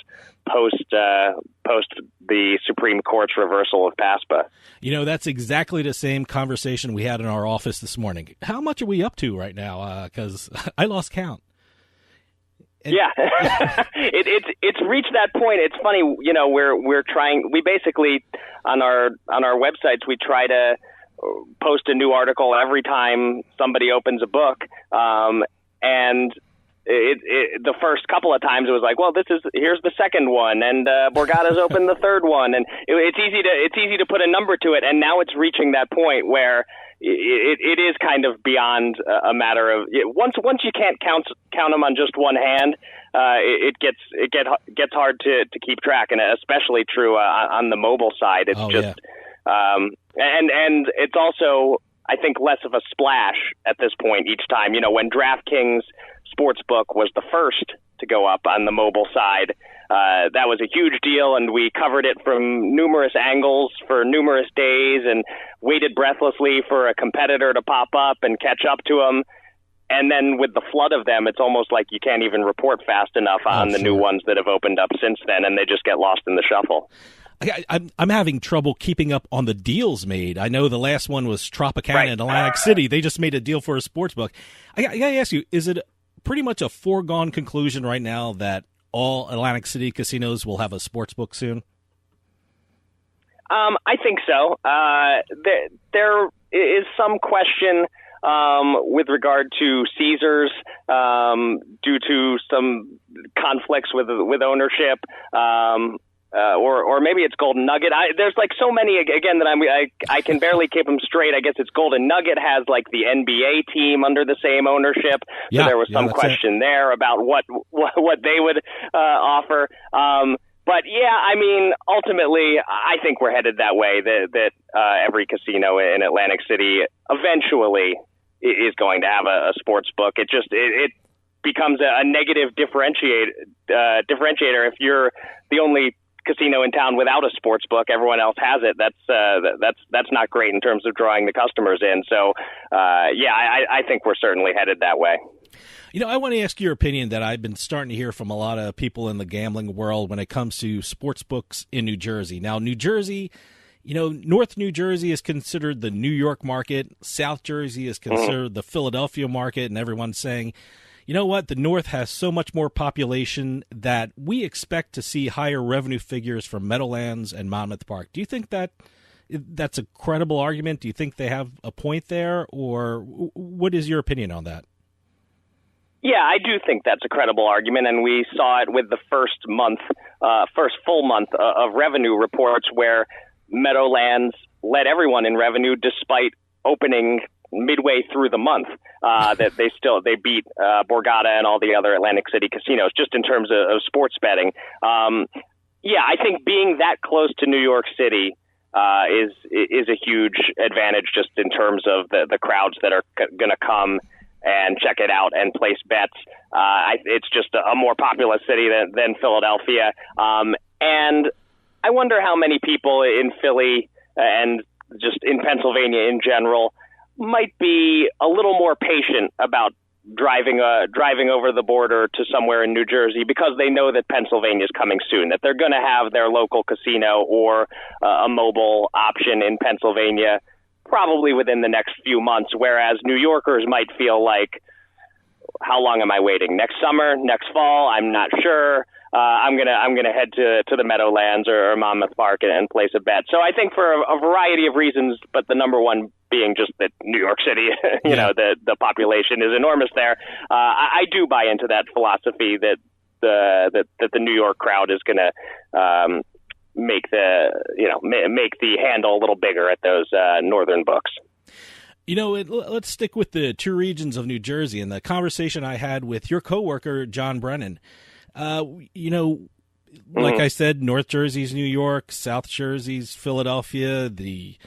post the Supreme Court's reversal of PASPA. You know, that's exactly the same conversation we had in our office this morning. How much are we up to right now? Because I lost count. Yeah, it's reached that point. It's funny, you know, we're trying. We basically on our websites we try to post a new article every time somebody opens a book, and the first couple of times it was like, well, here's the second one, and Borgata's opened the third one, and it's easy to put a number to it, and now it's reaching that point where it is kind of beyond a matter of once you can't count them on just one hand, it gets hard to keep track, and especially true on the mobile side. It's and it's also, I think, less of a splash at this point each time. You know, when DraftKings Sportsbook was the first to go up on the mobile side, that was a huge deal, and we covered it from numerous angles for numerous days and waited breathlessly for a competitor to pop up and catch up to them. And then with the flood of them, it's almost like you can't even report fast enough on the new ones that have opened up since then, and they just get lost in the shuffle. I'm having trouble keeping up on the deals made. I know the last one was Tropicana in Atlantic City. They just made a deal for a sports book. I got to ask you, is it pretty much a foregone conclusion right now that all Atlantic City casinos will have a sports book soon? I think so. There is some question with regard to Caesars due to some conflicts with ownership. Or maybe it's Golden Nugget. There's like so many again that I can barely keep them straight. I guess it's Golden Nugget has like the NBA team under the same ownership. So there was some question there about what they would offer. But yeah, I mean, ultimately, I think we're headed that way. That every casino in Atlantic City eventually is going to have a sports book. It becomes a negative differentiator if you're the only casino in town without a sports book. Everyone else has it. That's not great in terms of drawing the customers in. So I think we're certainly headed that way. You know, I want to ask your opinion that I've been starting to hear from a lot of people in the gambling world when it comes to sports books in New Jersey. Now, New Jersey, you know, North New Jersey is considered the New York market. South Jersey is considered the Philadelphia market, and everyone's saying, you know what, the North has so much more population that we expect to see higher revenue figures from Meadowlands and Monmouth Park. Do you think that's a credible argument? Do you think they have a point there, or what is your opinion on that? Yeah, I do think that's a credible argument, and we saw it with the first full month of revenue reports where Meadowlands led everyone in revenue despite opening midway through the month. That they beat Borgata and all the other Atlantic City casinos just in terms of sports betting. I think being that close to New York City is a huge advantage just in terms of the crowds that are going to come and check it out and place bets. It's just a more populous city than Philadelphia. And I wonder how many people in Philly and just in Pennsylvania in general might be a little more patient about driving over the border to somewhere in New Jersey because they know that Pennsylvania is coming soon, that they're going to have their local casino or a mobile option in Pennsylvania probably within the next few months, whereas New Yorkers might feel like, how long am I waiting? Next summer, next fall? I'm not sure. I'm gonna head to the Meadowlands or Monmouth Park and place a bet. So I think for a variety of reasons, but the number one being just that New York City, you know, the population is enormous there. I do buy into that philosophy that the New York crowd is gonna make the handle a little bigger at those northern books. You know, let's stick with the two regions of New Jersey and the conversation I had with your coworker, John Brennan. You know, like I said, North Jersey's New York, South Jersey's Philadelphia. The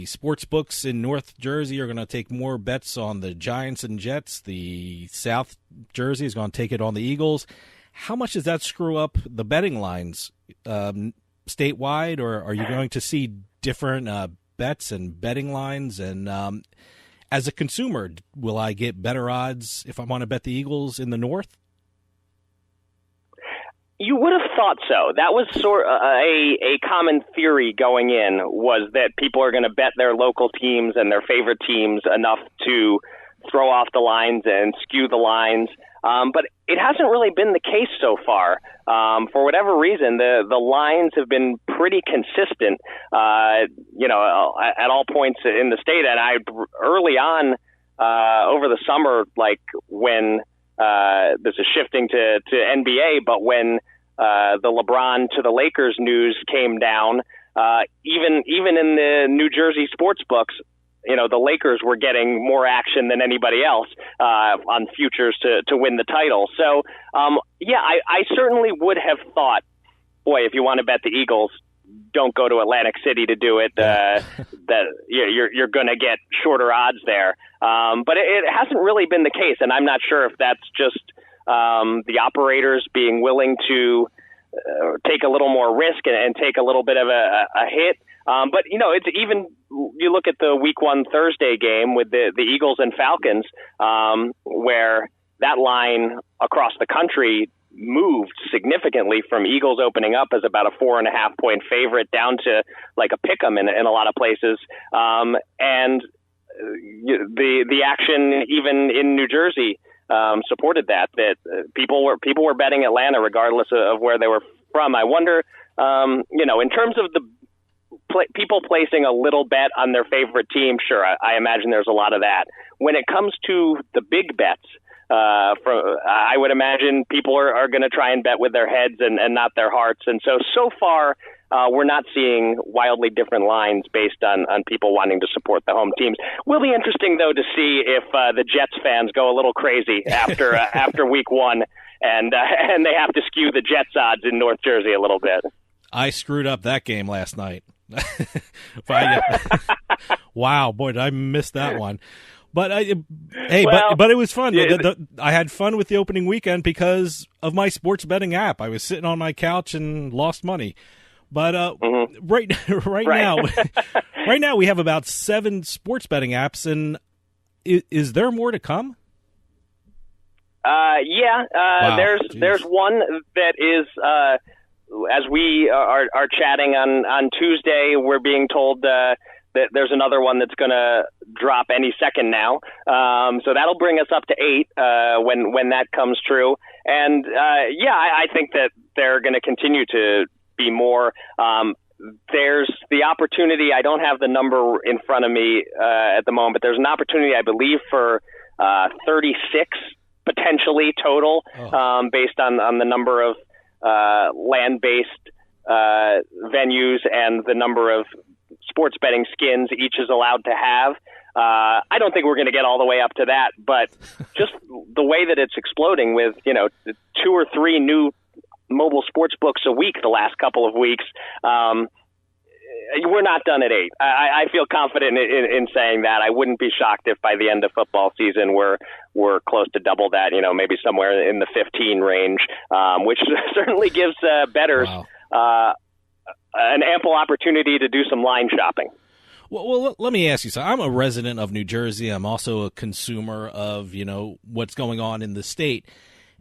sports books in North Jersey are going to take more bets on the Giants and Jets. The South Jersey is going to take it on the Eagles. How much does that screw up the betting lines statewide, or are you going to see different bets and betting lines? And as a consumer, will I get better odds if I want to bet the Eagles in the North? You would have thought so. That was sort of a common theory going in, was that people are going to bet their local teams and their favorite teams enough to throw off the lines and skew the lines. But it hasn't really been the case so far. For whatever reason, the lines have been pretty consistent, at all points in the state. And early on, over the summer, like when this is shifting to NBA, but when the LeBron to the Lakers news came down, even in the New Jersey sports books, you know, the Lakers were getting more action than anybody else on futures to win the title. So, I certainly would have thought, boy, if you want to bet the Eagles, don't go to Atlantic City to do it. That you're going to get shorter odds there. But it hasn't really been the case, and I'm not sure if that's just the operators being willing to take a little more risk and take a little bit of a hit. But, you know, it's even, you look at the week 1 Thursday game with the Eagles and Falcons, where that line across the country moved significantly from Eagles opening up as about a 4.5 point favorite down to like a pick 'em in a lot of places. And the action even in New Jersey supported that people were betting Atlanta regardless of where they were from. I wonder, in terms of people placing a little bet on their favorite team, sure, I imagine there's a lot of that. When it comes to the big bets, I would imagine people are going to try and bet with their heads and not their hearts. And so far, we're not seeing wildly different lines based on people wanting to support the home teams. Will be interesting, though, to see if the Jets fans go a little crazy after week one and they have to skew the Jets odds in North Jersey a little bit. I screwed up that game last night. Wow, boy, did I miss that one. But but it was fun. I had fun with the opening weekend because of my sports betting app. I was sitting on my couch and lost money. But right now we have about 7 sports betting apps, and is there more to come? Wow, there's one that is. As we are chatting on Tuesday, we're being told that there's another one that's going to drop any second now. So that'll bring us up to 8 when that comes true. And I think that they're going to continue to be more. There's the opportunity. I don't have the number in front of me at the moment, but there's an opportunity, I believe, for 36 potentially total, based on the number of land-based venues and the number of sports betting skins each is allowed to have. I don't think we're going to get all the way up to that, but just the way that it's exploding with 2 or 3 new mobile sports books a week the last couple of weeks, we're not done at 8. I feel confident in saying that. I wouldn't be shocked if by the end of football season we're close to double that, maybe somewhere in the 15 range, which certainly gives bettors an ample opportunity to do some line shopping. Well, let me ask you something. I'm a resident of New Jersey. I'm also a consumer of, what's going on in the state.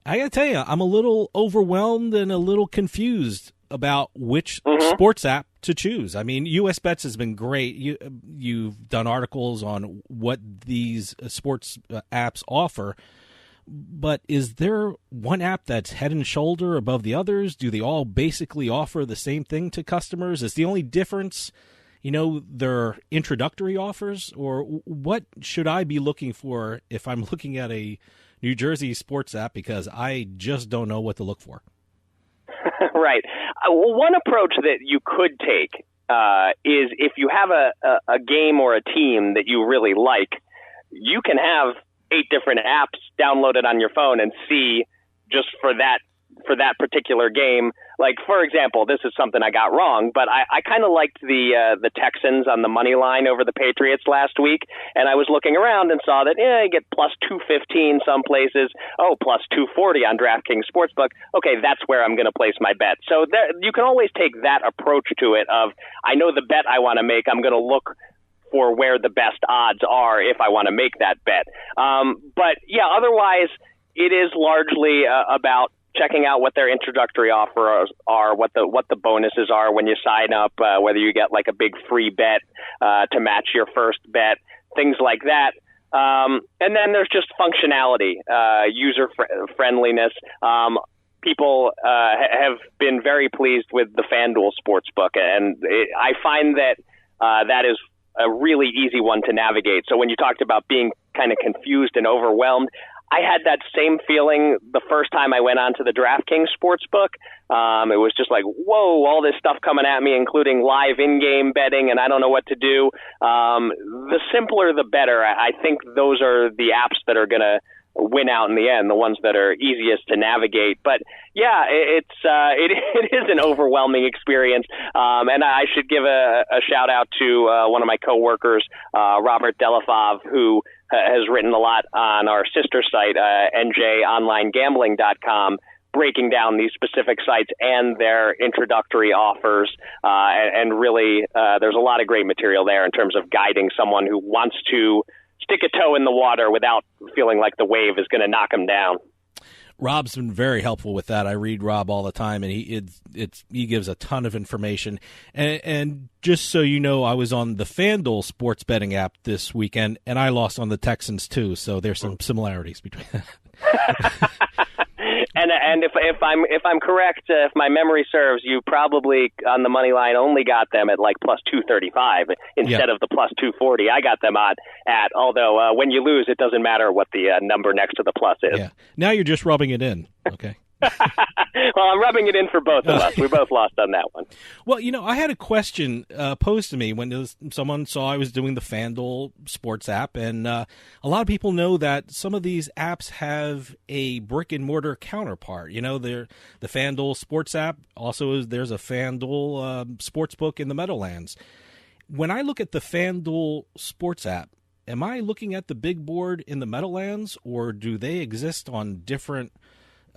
I got to tell you, I'm a little overwhelmed and a little confused about which sports app to choose. I mean, US Bets has been great. You've done articles on what these sports apps offer, but is there one app that's head and shoulder above the others? Do they all basically offer the same thing to customers? Is the only difference, their introductory offers? Or what should I be looking for if I'm looking at a New Jersey sports app, because I just don't know what to look for? Right. One approach that you could take is if you have a game or a team that you really like, you can have 8 different apps downloaded on your phone and see just for that particular game. Like, for example, this is something I got wrong, but I kind of liked the Texans on the money line over the Patriots last week, and I was looking around and saw that you get plus 215 some places, plus 240 on DraftKings Sportsbook. Okay, that's where I'm going to place my bet. So you can always take that approach to it of, I know the bet I want to make, I'm going to look for where the best odds are if I want to make that bet. But yeah, otherwise it is largely about checking out what their introductory offers are, what the bonuses are when you sign up, whether you get like a big free bet to match your first bet, things like that. And then there's just functionality, user friendliness. People have been very pleased with the FanDuel Sportsbook, and I find that that is a really easy one to navigate. So when you talked about being kind of confused and overwhelmed, I had that same feeling the first time I went onto the DraftKings Sportsbook. It was just like, whoa, all this stuff coming at me, including live in-game betting, and I don't know what to do. The simpler, the better. I think those are the apps that are going to win out in the end, the ones that are easiest to navigate. But yeah, it is an overwhelming experience. And I should give a shout out to one of my coworkers, Robert Delafave, who has written a lot on our sister site, njonlinegambling.com, breaking down these specific sites and their introductory offers. And really, there's a lot of great material there in terms of guiding someone who wants to stick a toe in the water without feeling like the wave is going to knock them down. Rob's been very helpful with that. I read Rob all the time, and he gives a ton of information. And just so you know, I was on the FanDuel sports betting app this weekend, and I lost on the Texans too. So there's some similarities between that. And if I'm correct, if my memory serves, you probably on the money line only got them at like plus 235 instead of the plus 240 I got them at. Although when you lose, it doesn't matter what the number next to the plus is. Yeah. Now you're just rubbing it in. Okay. Well, I'm rubbing it in for both of us. We both lost on that one. Well, I had a question posed to me when someone saw I was doing the FanDuel Sports app, and a lot of people know that some of these apps have a brick-and-mortar counterpart. The FanDuel Sports app also there's a FanDuel Sportsbook in the Meadowlands. When I look at the FanDuel Sports app, am I looking at the big board in the Meadowlands, or do they exist on different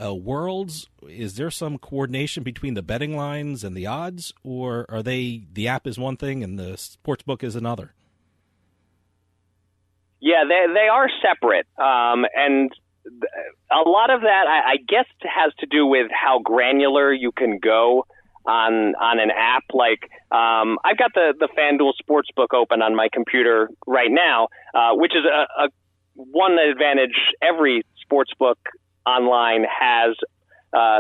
worlds? Is there some coordination between the betting lines and the odds, or are the app is one thing and the sportsbook is another? Yeah, they are separate, and a lot of that I guess has to do with how granular you can go on an app. Like I've got the FanDuel Sportsbook open on my computer right now, which is a one advantage every sportsbook online has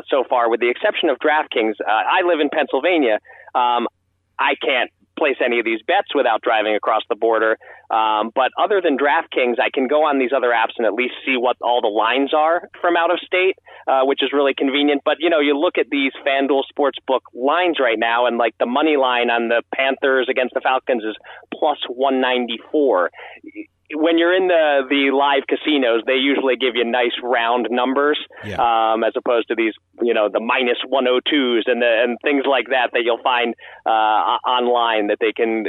so far, with the exception of DraftKings. I live in Pennsylvania. I can't place any of these bets without driving across the border. But other than DraftKings, I can go on these other apps and at least see what all the lines are from out of state, which is really convenient. But, you look at these FanDuel Sportsbook lines right now, and like the money line on the Panthers against the Falcons is plus 194. When you're in the live casinos, they usually give you nice round numbers, as opposed to these, the minus 102s and things like that you'll find online that they can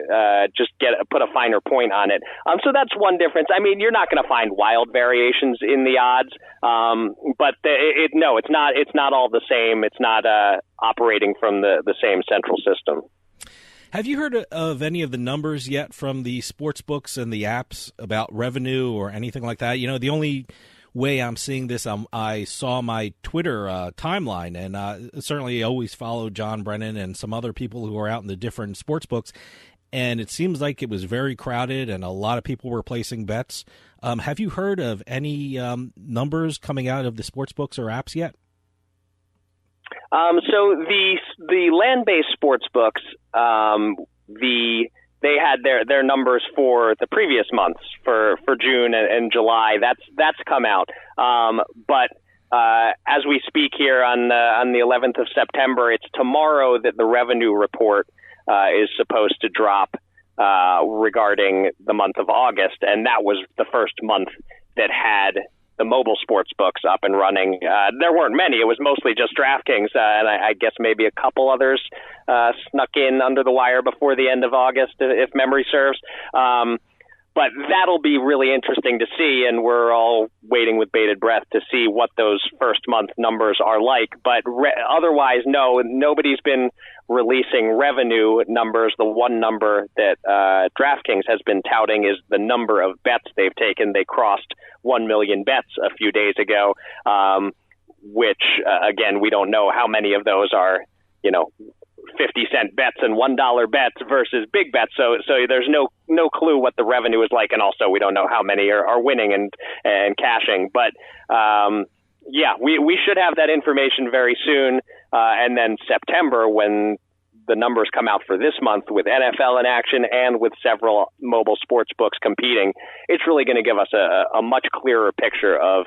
just put a finer point on it. So that's one difference. I mean, you're not going to find wild variations in the odds, but it's not all the same. It's not operating from the same central system. Have you heard of any of the numbers yet from the sports books and the apps about revenue or anything like that? The only way I'm seeing this, I saw my Twitter timeline, and certainly always follow John Brennan and some other people who are out in the different sports books, and it seems like it was very crowded and a lot of people were placing bets. Have you heard of any numbers coming out of the sports books or apps yet? So the land-based sports books, they had their numbers for the previous months for June and July. That's come out. But as we speak here on the 11th of September, it's tomorrow that the revenue report is supposed to drop regarding the month of August, and that was the first month that had the mobile sports books up and running. There weren't many. It was mostly just DraftKings, and I guess maybe a couple others snuck in under the wire before the end of August, if memory serves. But that'll be really interesting to see, and we're all waiting with bated breath to see what those first month numbers are like. But otherwise, no, nobody's been releasing revenue numbers. The one number that DraftKings has been touting is the number of bets they've taken. They crossed 1 million bets a few days ago, which, again, we don't know how many of those are, 50-cent bets and $1 bets versus big bets. So there's no clue what the revenue is like. And also we don't know how many are winning and cashing. But, we should have that information very soon. And then September, when the numbers come out for this month with NFL in action and with several mobile sports books competing, it's really going to give us a much clearer picture of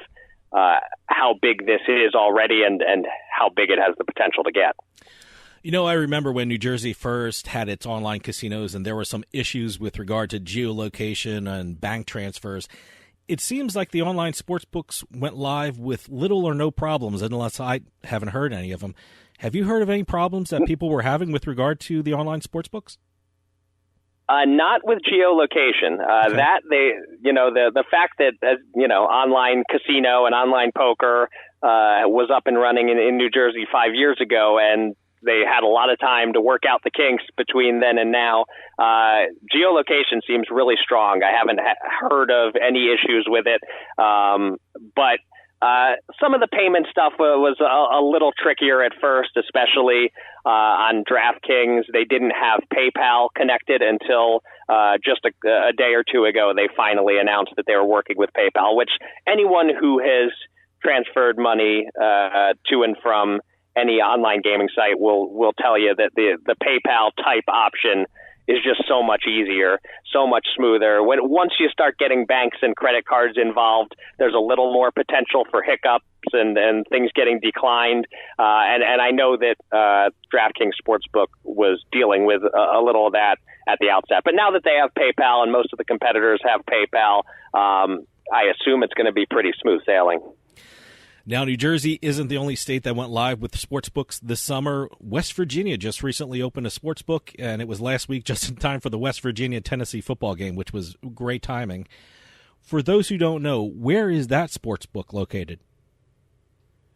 how big this is already and how big it has the potential to get. I remember when New Jersey first had its online casinos and there were some issues with regard to geolocation and bank transfers. It seems like the online sports books went live with little or no problems, unless I haven't heard any of them. Have you heard of any problems that people were having with regard to the online sports books? Not with geolocation. Okay. That the fact that online casino and online poker was up and running in New Jersey 5 years ago, and they had a lot of time to work out the kinks between then and now. Geolocation seems really strong. I haven't heard of any issues with it, but some of the payment stuff was a little trickier at first, especially on DraftKings. They didn't have PayPal connected until just a day or two ago. They finally announced that they were working with PayPal, which anyone who has transferred money to and from any online gaming site will tell you that the PayPal type option is just so much easier, so much smoother. Once you start getting banks and credit cards involved, there's a little more potential for hiccups and things getting declined. And I know that DraftKings Sportsbook was dealing with a little of that at the outset. But now that they have PayPal and most of the competitors have PayPal, I assume it's going to be pretty smooth sailing. Now, New Jersey isn't the only state that went live with sportsbooks this summer. West Virginia just recently opened a sportsbook, and it was last week just in time for the West Virginia-Tennessee football game, which was great timing. For those who don't know, where is that sportsbook located?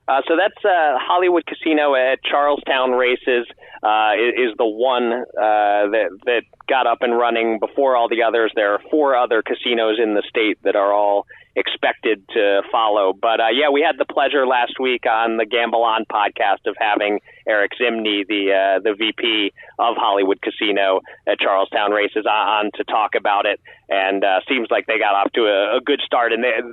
So that's Hollywood Casino at Charlestown Races is the one that got up and running before all the others. There are 4 other casinos in the state that are all expected to follow. But, we had the pleasure last week on the Gamble On podcast of having Eric Zimney, the VP of Hollywood Casino at Charlestown Races, on to talk about it. And seems like they got off to a good start. And it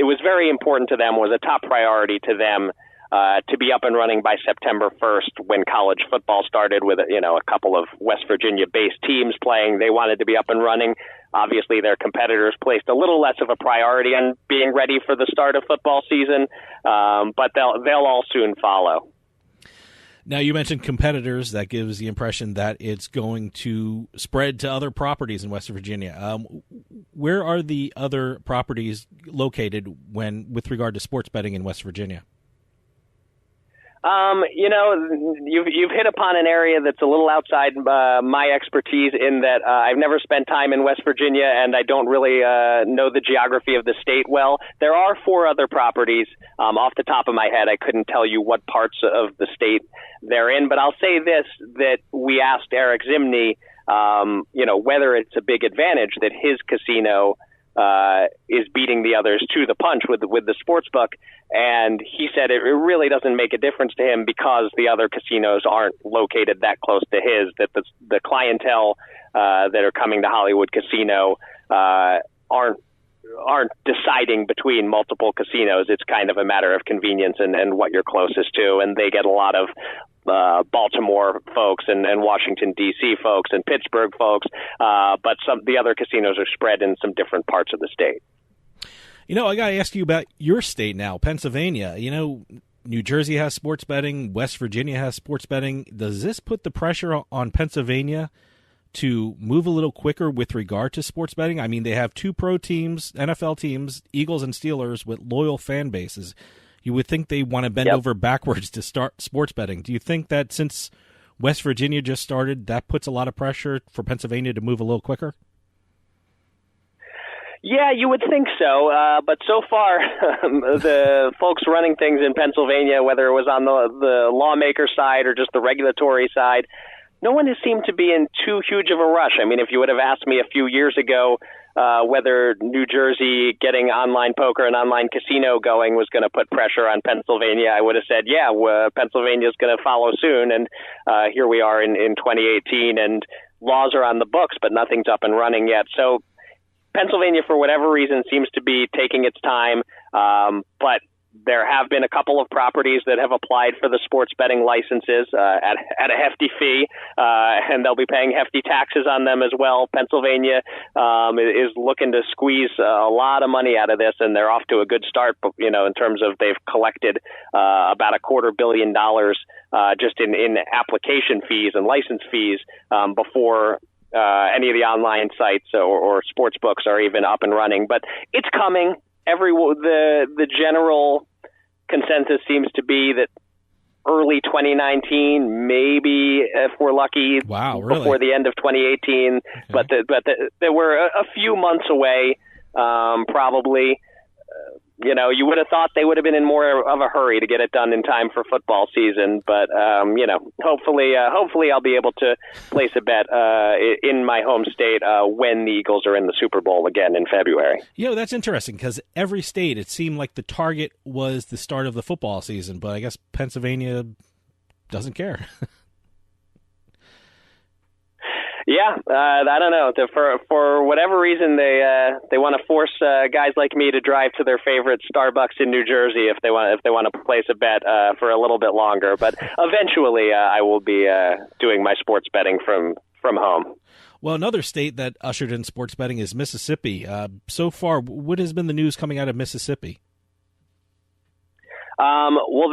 was very important to them, was a top priority to them to be up and running by September 1st when college football started with a couple of West Virginia-based teams playing. They wanted to be up and running. Obviously, their competitors placed a little less of a priority on being ready for the start of football season, but they'll all soon follow. Now, you mentioned competitors. That gives the impression that it's going to spread to other properties in West Virginia. Where are the other properties located with regard to sports betting in West Virginia? You've hit upon an area that's a little outside my expertise in that I've never spent time in West Virginia, and I don't really know the geography of the state well. There are 4 other properties. Off the top of my head, I couldn't tell you what parts of the state they're in, but I'll say this, that we asked Eric Zimney, whether it's a big advantage that his casino is beating the others to the punch with the sports book. And he said it really doesn't make a difference to him because the other casinos aren't located that close to his, that the clientele that are coming to Hollywood Casino aren't deciding between multiple casinos. It's kind of a matter of convenience and what you're closest to. And they get a lot of Baltimore folks and Washington, D.C. folks and Pittsburgh folks. But the other casinos are spread in some different parts of the state. I got to ask you about your state now, Pennsylvania. New Jersey has sports betting. West Virginia has sports betting. Does this put the pressure on Pennsylvania to move a little quicker with regard to sports betting? I mean, they have 2 pro teams, NFL teams, Eagles and Steelers, with loyal fan bases. You would think they want to bend over backwards to start sports betting. Do you think that since West Virginia just started, that puts a lot of pressure for Pennsylvania to move a little quicker? Yeah, you would think so. But so far, the folks running things in Pennsylvania, whether it was on the lawmaker side or just the regulatory side, no one has seemed to be in too huge of a rush. I mean, if you would have asked me a few years ago whether New Jersey getting online poker and online casino going was going to put pressure on Pennsylvania, I would have said, Pennsylvania is going to follow soon. And here we are in 2018, and laws are on the books, but nothing's up and running yet. So Pennsylvania, for whatever reason, seems to be taking its time, but there have been a couple of properties that have applied for the sports betting licenses at a hefty fee, and they'll be paying hefty taxes on them as well. Pennsylvania is looking to squeeze a lot of money out of this, and they're off to a good start, in terms of they've collected about $250 million just in application fees and license fees before any of the online sites or sports books are even up and running. But it's coming. The general consensus seems to be that early 2019, maybe if we're lucky, before the end of 2018. Okay. But we're a few months away, probably. You would have thought they would have been in more of a hurry to get it done in time for football season. But, hopefully I'll be able to place a bet in my home state when the Eagles are in the Super Bowl again in February. That's interesting because every state, it seemed like the target was the start of the football season. But I guess Pennsylvania doesn't care. Yeah, I don't know. For whatever reason, they want to force guys like me to drive to their favorite Starbucks in New Jersey if they want to place a bet for a little bit longer. But eventually, I will be doing my sports betting from home. Well, another state that ushered in sports betting is Mississippi. So far, what has been the news coming out of Mississippi? Well,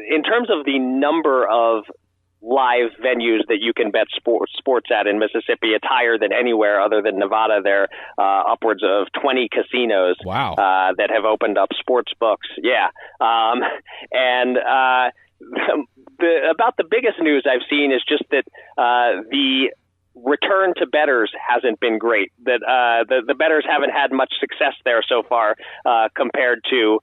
in terms of the number of live venues that you can bet sports at in Mississippi, it's higher than anywhere other than Nevada. There are upwards of 20 casinos. Wow. That have opened up sports books. Yeah. About the biggest news I've seen is just that the return to bettors hasn't been great. That the bettors haven't had much success there so far compared to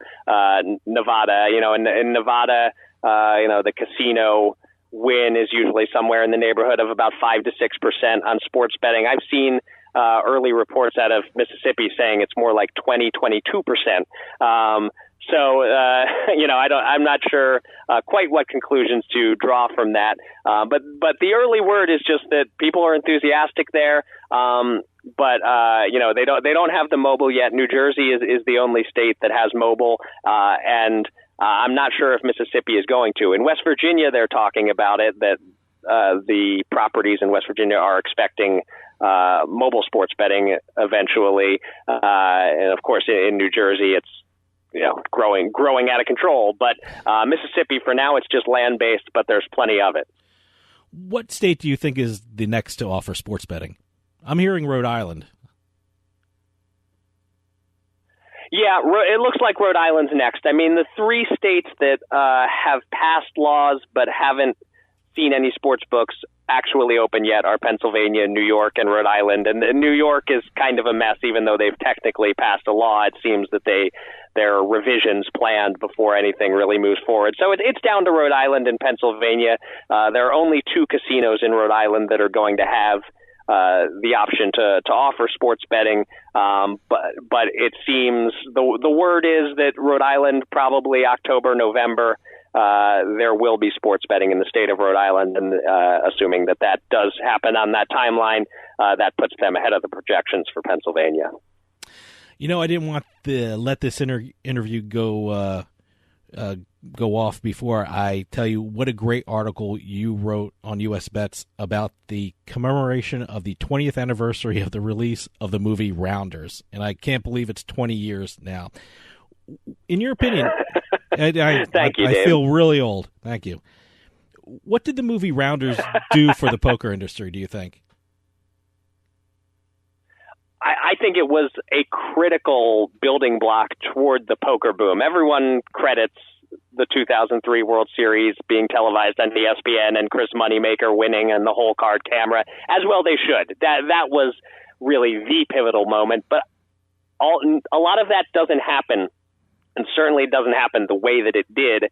Nevada. In Nevada, the casino win is usually somewhere in the neighborhood of about 5 to 6% on sports betting. I've seen early reports out of Mississippi saying it's more like 22%. I'm not sure quite what conclusions to draw from that. But the early word is just that people are enthusiastic there. But they don't have the mobile yet. New Jersey is the only state that has mobile, and I'm not sure if Mississippi is going to. In West Virginia, they're talking about it, that the properties in West Virginia are expecting mobile sports betting eventually. And of course, in New Jersey, it's growing out of control. But Mississippi, for now, it's just land-based, but there's plenty of it. What state do you think is the next to offer sports betting? I'm hearing Rhode Island. Yeah, it looks like Rhode Island's next. I mean, the three states that have passed laws but haven't seen any sports books actually open yet are Pennsylvania, New York, and Rhode Island. And New York is kind of a mess, even though they've technically passed a law. It seems that there are revisions planned before anything really moves forward. So it's down to Rhode Island and Pennsylvania. There are only 2 casinos in Rhode Island that are going to have the option to offer sports betting, but it seems the word is that Rhode Island, probably October, November, there will be sports betting in the state of Rhode Island, and assuming that does happen on that timeline, that puts them ahead of the projections for Pennsylvania. I didn't want to let this interview go off before I tell you what a great article you wrote on US Bets about the commemoration of the 20th anniversary of the release of the movie Rounders. And I can't believe it's 20 years now. In your opinion, Thank you, I Dave. feel really old. Thank you. What did the movie Rounders do for the poker industry, do you think? I think it was a critical building block toward the poker boom. Everyone credits the 2003 World Series being televised on ESPN and Chris Moneymaker winning and the whole card camera, as well they should. That was really the pivotal moment, but a lot of that doesn't happen, and certainly doesn't happen the way that it did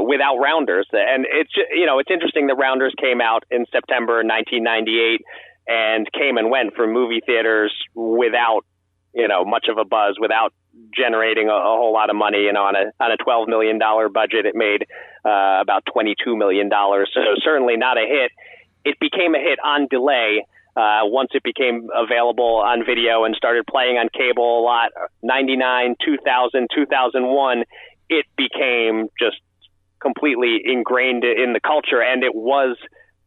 without Rounders. And it's interesting that Rounders came out in September 1998 and came and went from movie theaters without much of a buzz, without generating a whole lot of money. On a $12 million budget, it made about $22 million. So certainly not a hit. It became a hit on delay once it became available on video and started playing on cable a lot. 99, 2000, 2001, it became just completely ingrained in the culture, and it was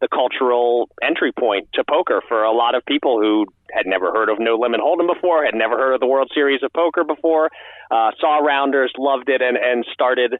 the cultural entry point to poker for a lot of people who had never heard of No Limit Hold'em before, had never heard of the World Series of Poker before, saw Rounders, loved it, and started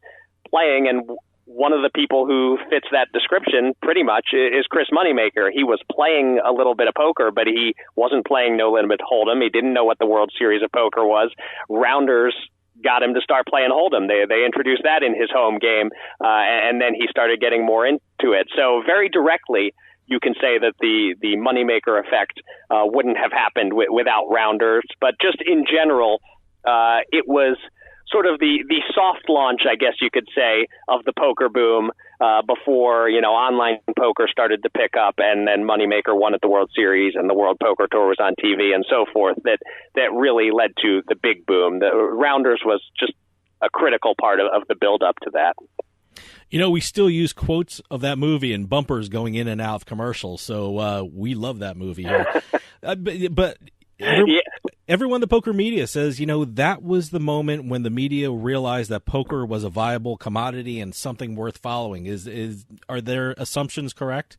playing. And one of the people who fits that description pretty much is Chris Moneymaker. He was playing a little bit of poker, but he wasn't playing No Limit Hold'em. He didn't know what the World Series of Poker was. Rounders got him to start playing Hold'em. They introduced that in his home game, and then he started getting more into it. So very directly, you can say that the Moneymaker effect wouldn't have happened without Rounders. But just in general, it was sort of the soft launch, I guess you could say, of the poker boom before online poker started to pick up, and then Moneymaker won at the World Series and the World Poker Tour was on TV and so forth. That really led to the big boom. The Rounders was just a critical part of the build up to that. You know, we still use quotes of that movie and bumpers going in and out of commercials, so we love that movie here. But everyone in the poker media says, you know, that was the moment when the media realized that poker was a viable commodity and something worth following. Are their assumptions correct?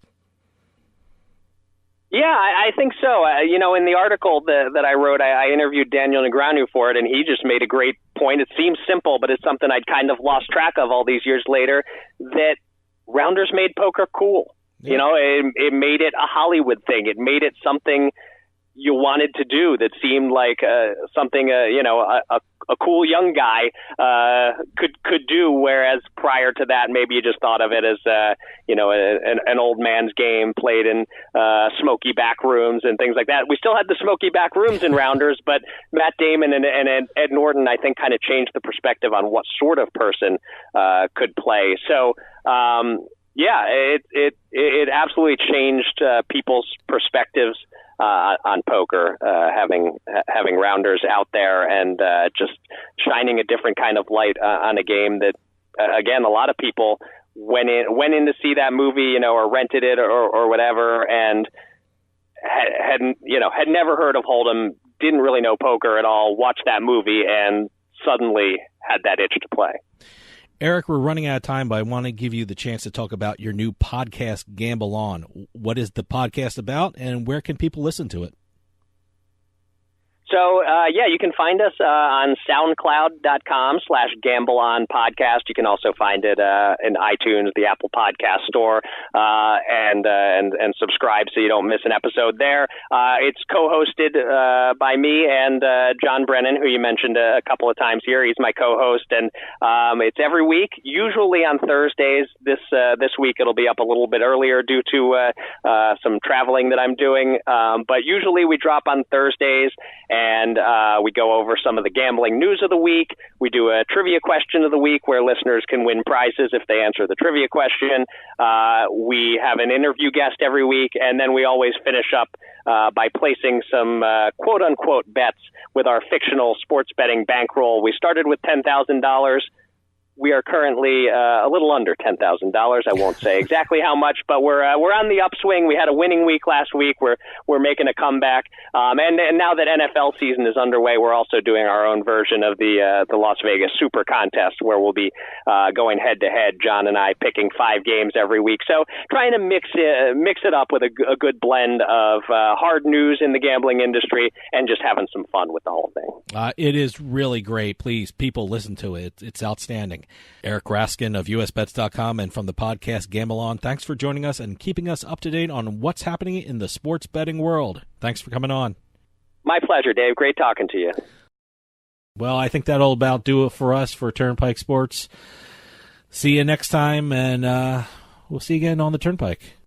Yeah, I think so. You know, in the article that I wrote, I interviewed Daniel Negreanu for it, and he just made a great point. It seems simple, but it's something I'd kind of lost track of all these years later, that rounders made poker cool. Yeah. You know, it made it a Hollywood thing. It made it something you wanted to do that seemed like something, you know, a cool young guy could do, whereas prior to that, maybe you just thought of it as, you know, an old man's game played in smoky back rooms and things like that. We still had the smoky back rooms in rounders, but Matt Damon and Ed Norton, I think, kind of changed the perspective on what sort of person could play. So, yeah, it absolutely changed people's perspectives on poker, having rounders out there and just shining a different kind of light on a game that, again, a lot of people went in to see that movie, you know, or rented it or whatever, and had never heard of Hold'em, didn't really know poker at all, watched that movie, and suddenly had that itch to play. Eric, we're running out of time, but I want to give you the chance to talk about your new podcast, Gamble On. What is the podcast about, and where can people listen to it? So, yeah, you can find us on soundcloud.com/gambleonpodcast. You can also find it in iTunes, the Apple Podcast Store, and subscribe so you don't miss an episode there. It's co-hosted by me and John Brennan, who you mentioned a couple of times here. He's my co-host, and it's every week, usually on Thursdays. This week it'll be up a little bit earlier due to some traveling that I'm doing, but usually we drop on Thursdays, and we go over some of the gambling news of the week. We do a trivia question of the week where listeners can win prizes if they answer the trivia question. We have an interview guest every week, and then we always finish up by placing some quote-unquote bets with our fictional sports betting bankroll. We started with $10,000. We are currently a little under $10,000. I won't say exactly how much, but we're on the upswing. We had a winning week last week. We're making a comeback, and now that NFL season is underway, we're also doing our own version of the Las Vegas Super Contest, where we'll be going head to head. John and I picking 5 games every week, so trying to mix it up with a good blend of hard news in the gambling industry and just having some fun with the whole thing. It is really great. Please, people, listen to it. It's outstanding. Eric Raskin of usbets.com and from the podcast Gamble On, thanks for joining us and keeping us up to date on what's happening in the sports betting world. Thanks for coming on. My pleasure, Dave. Great talking to you. Well, I think that'll about do it for us for Turnpike Sports. See you next time, and we'll see you again on the Turnpike.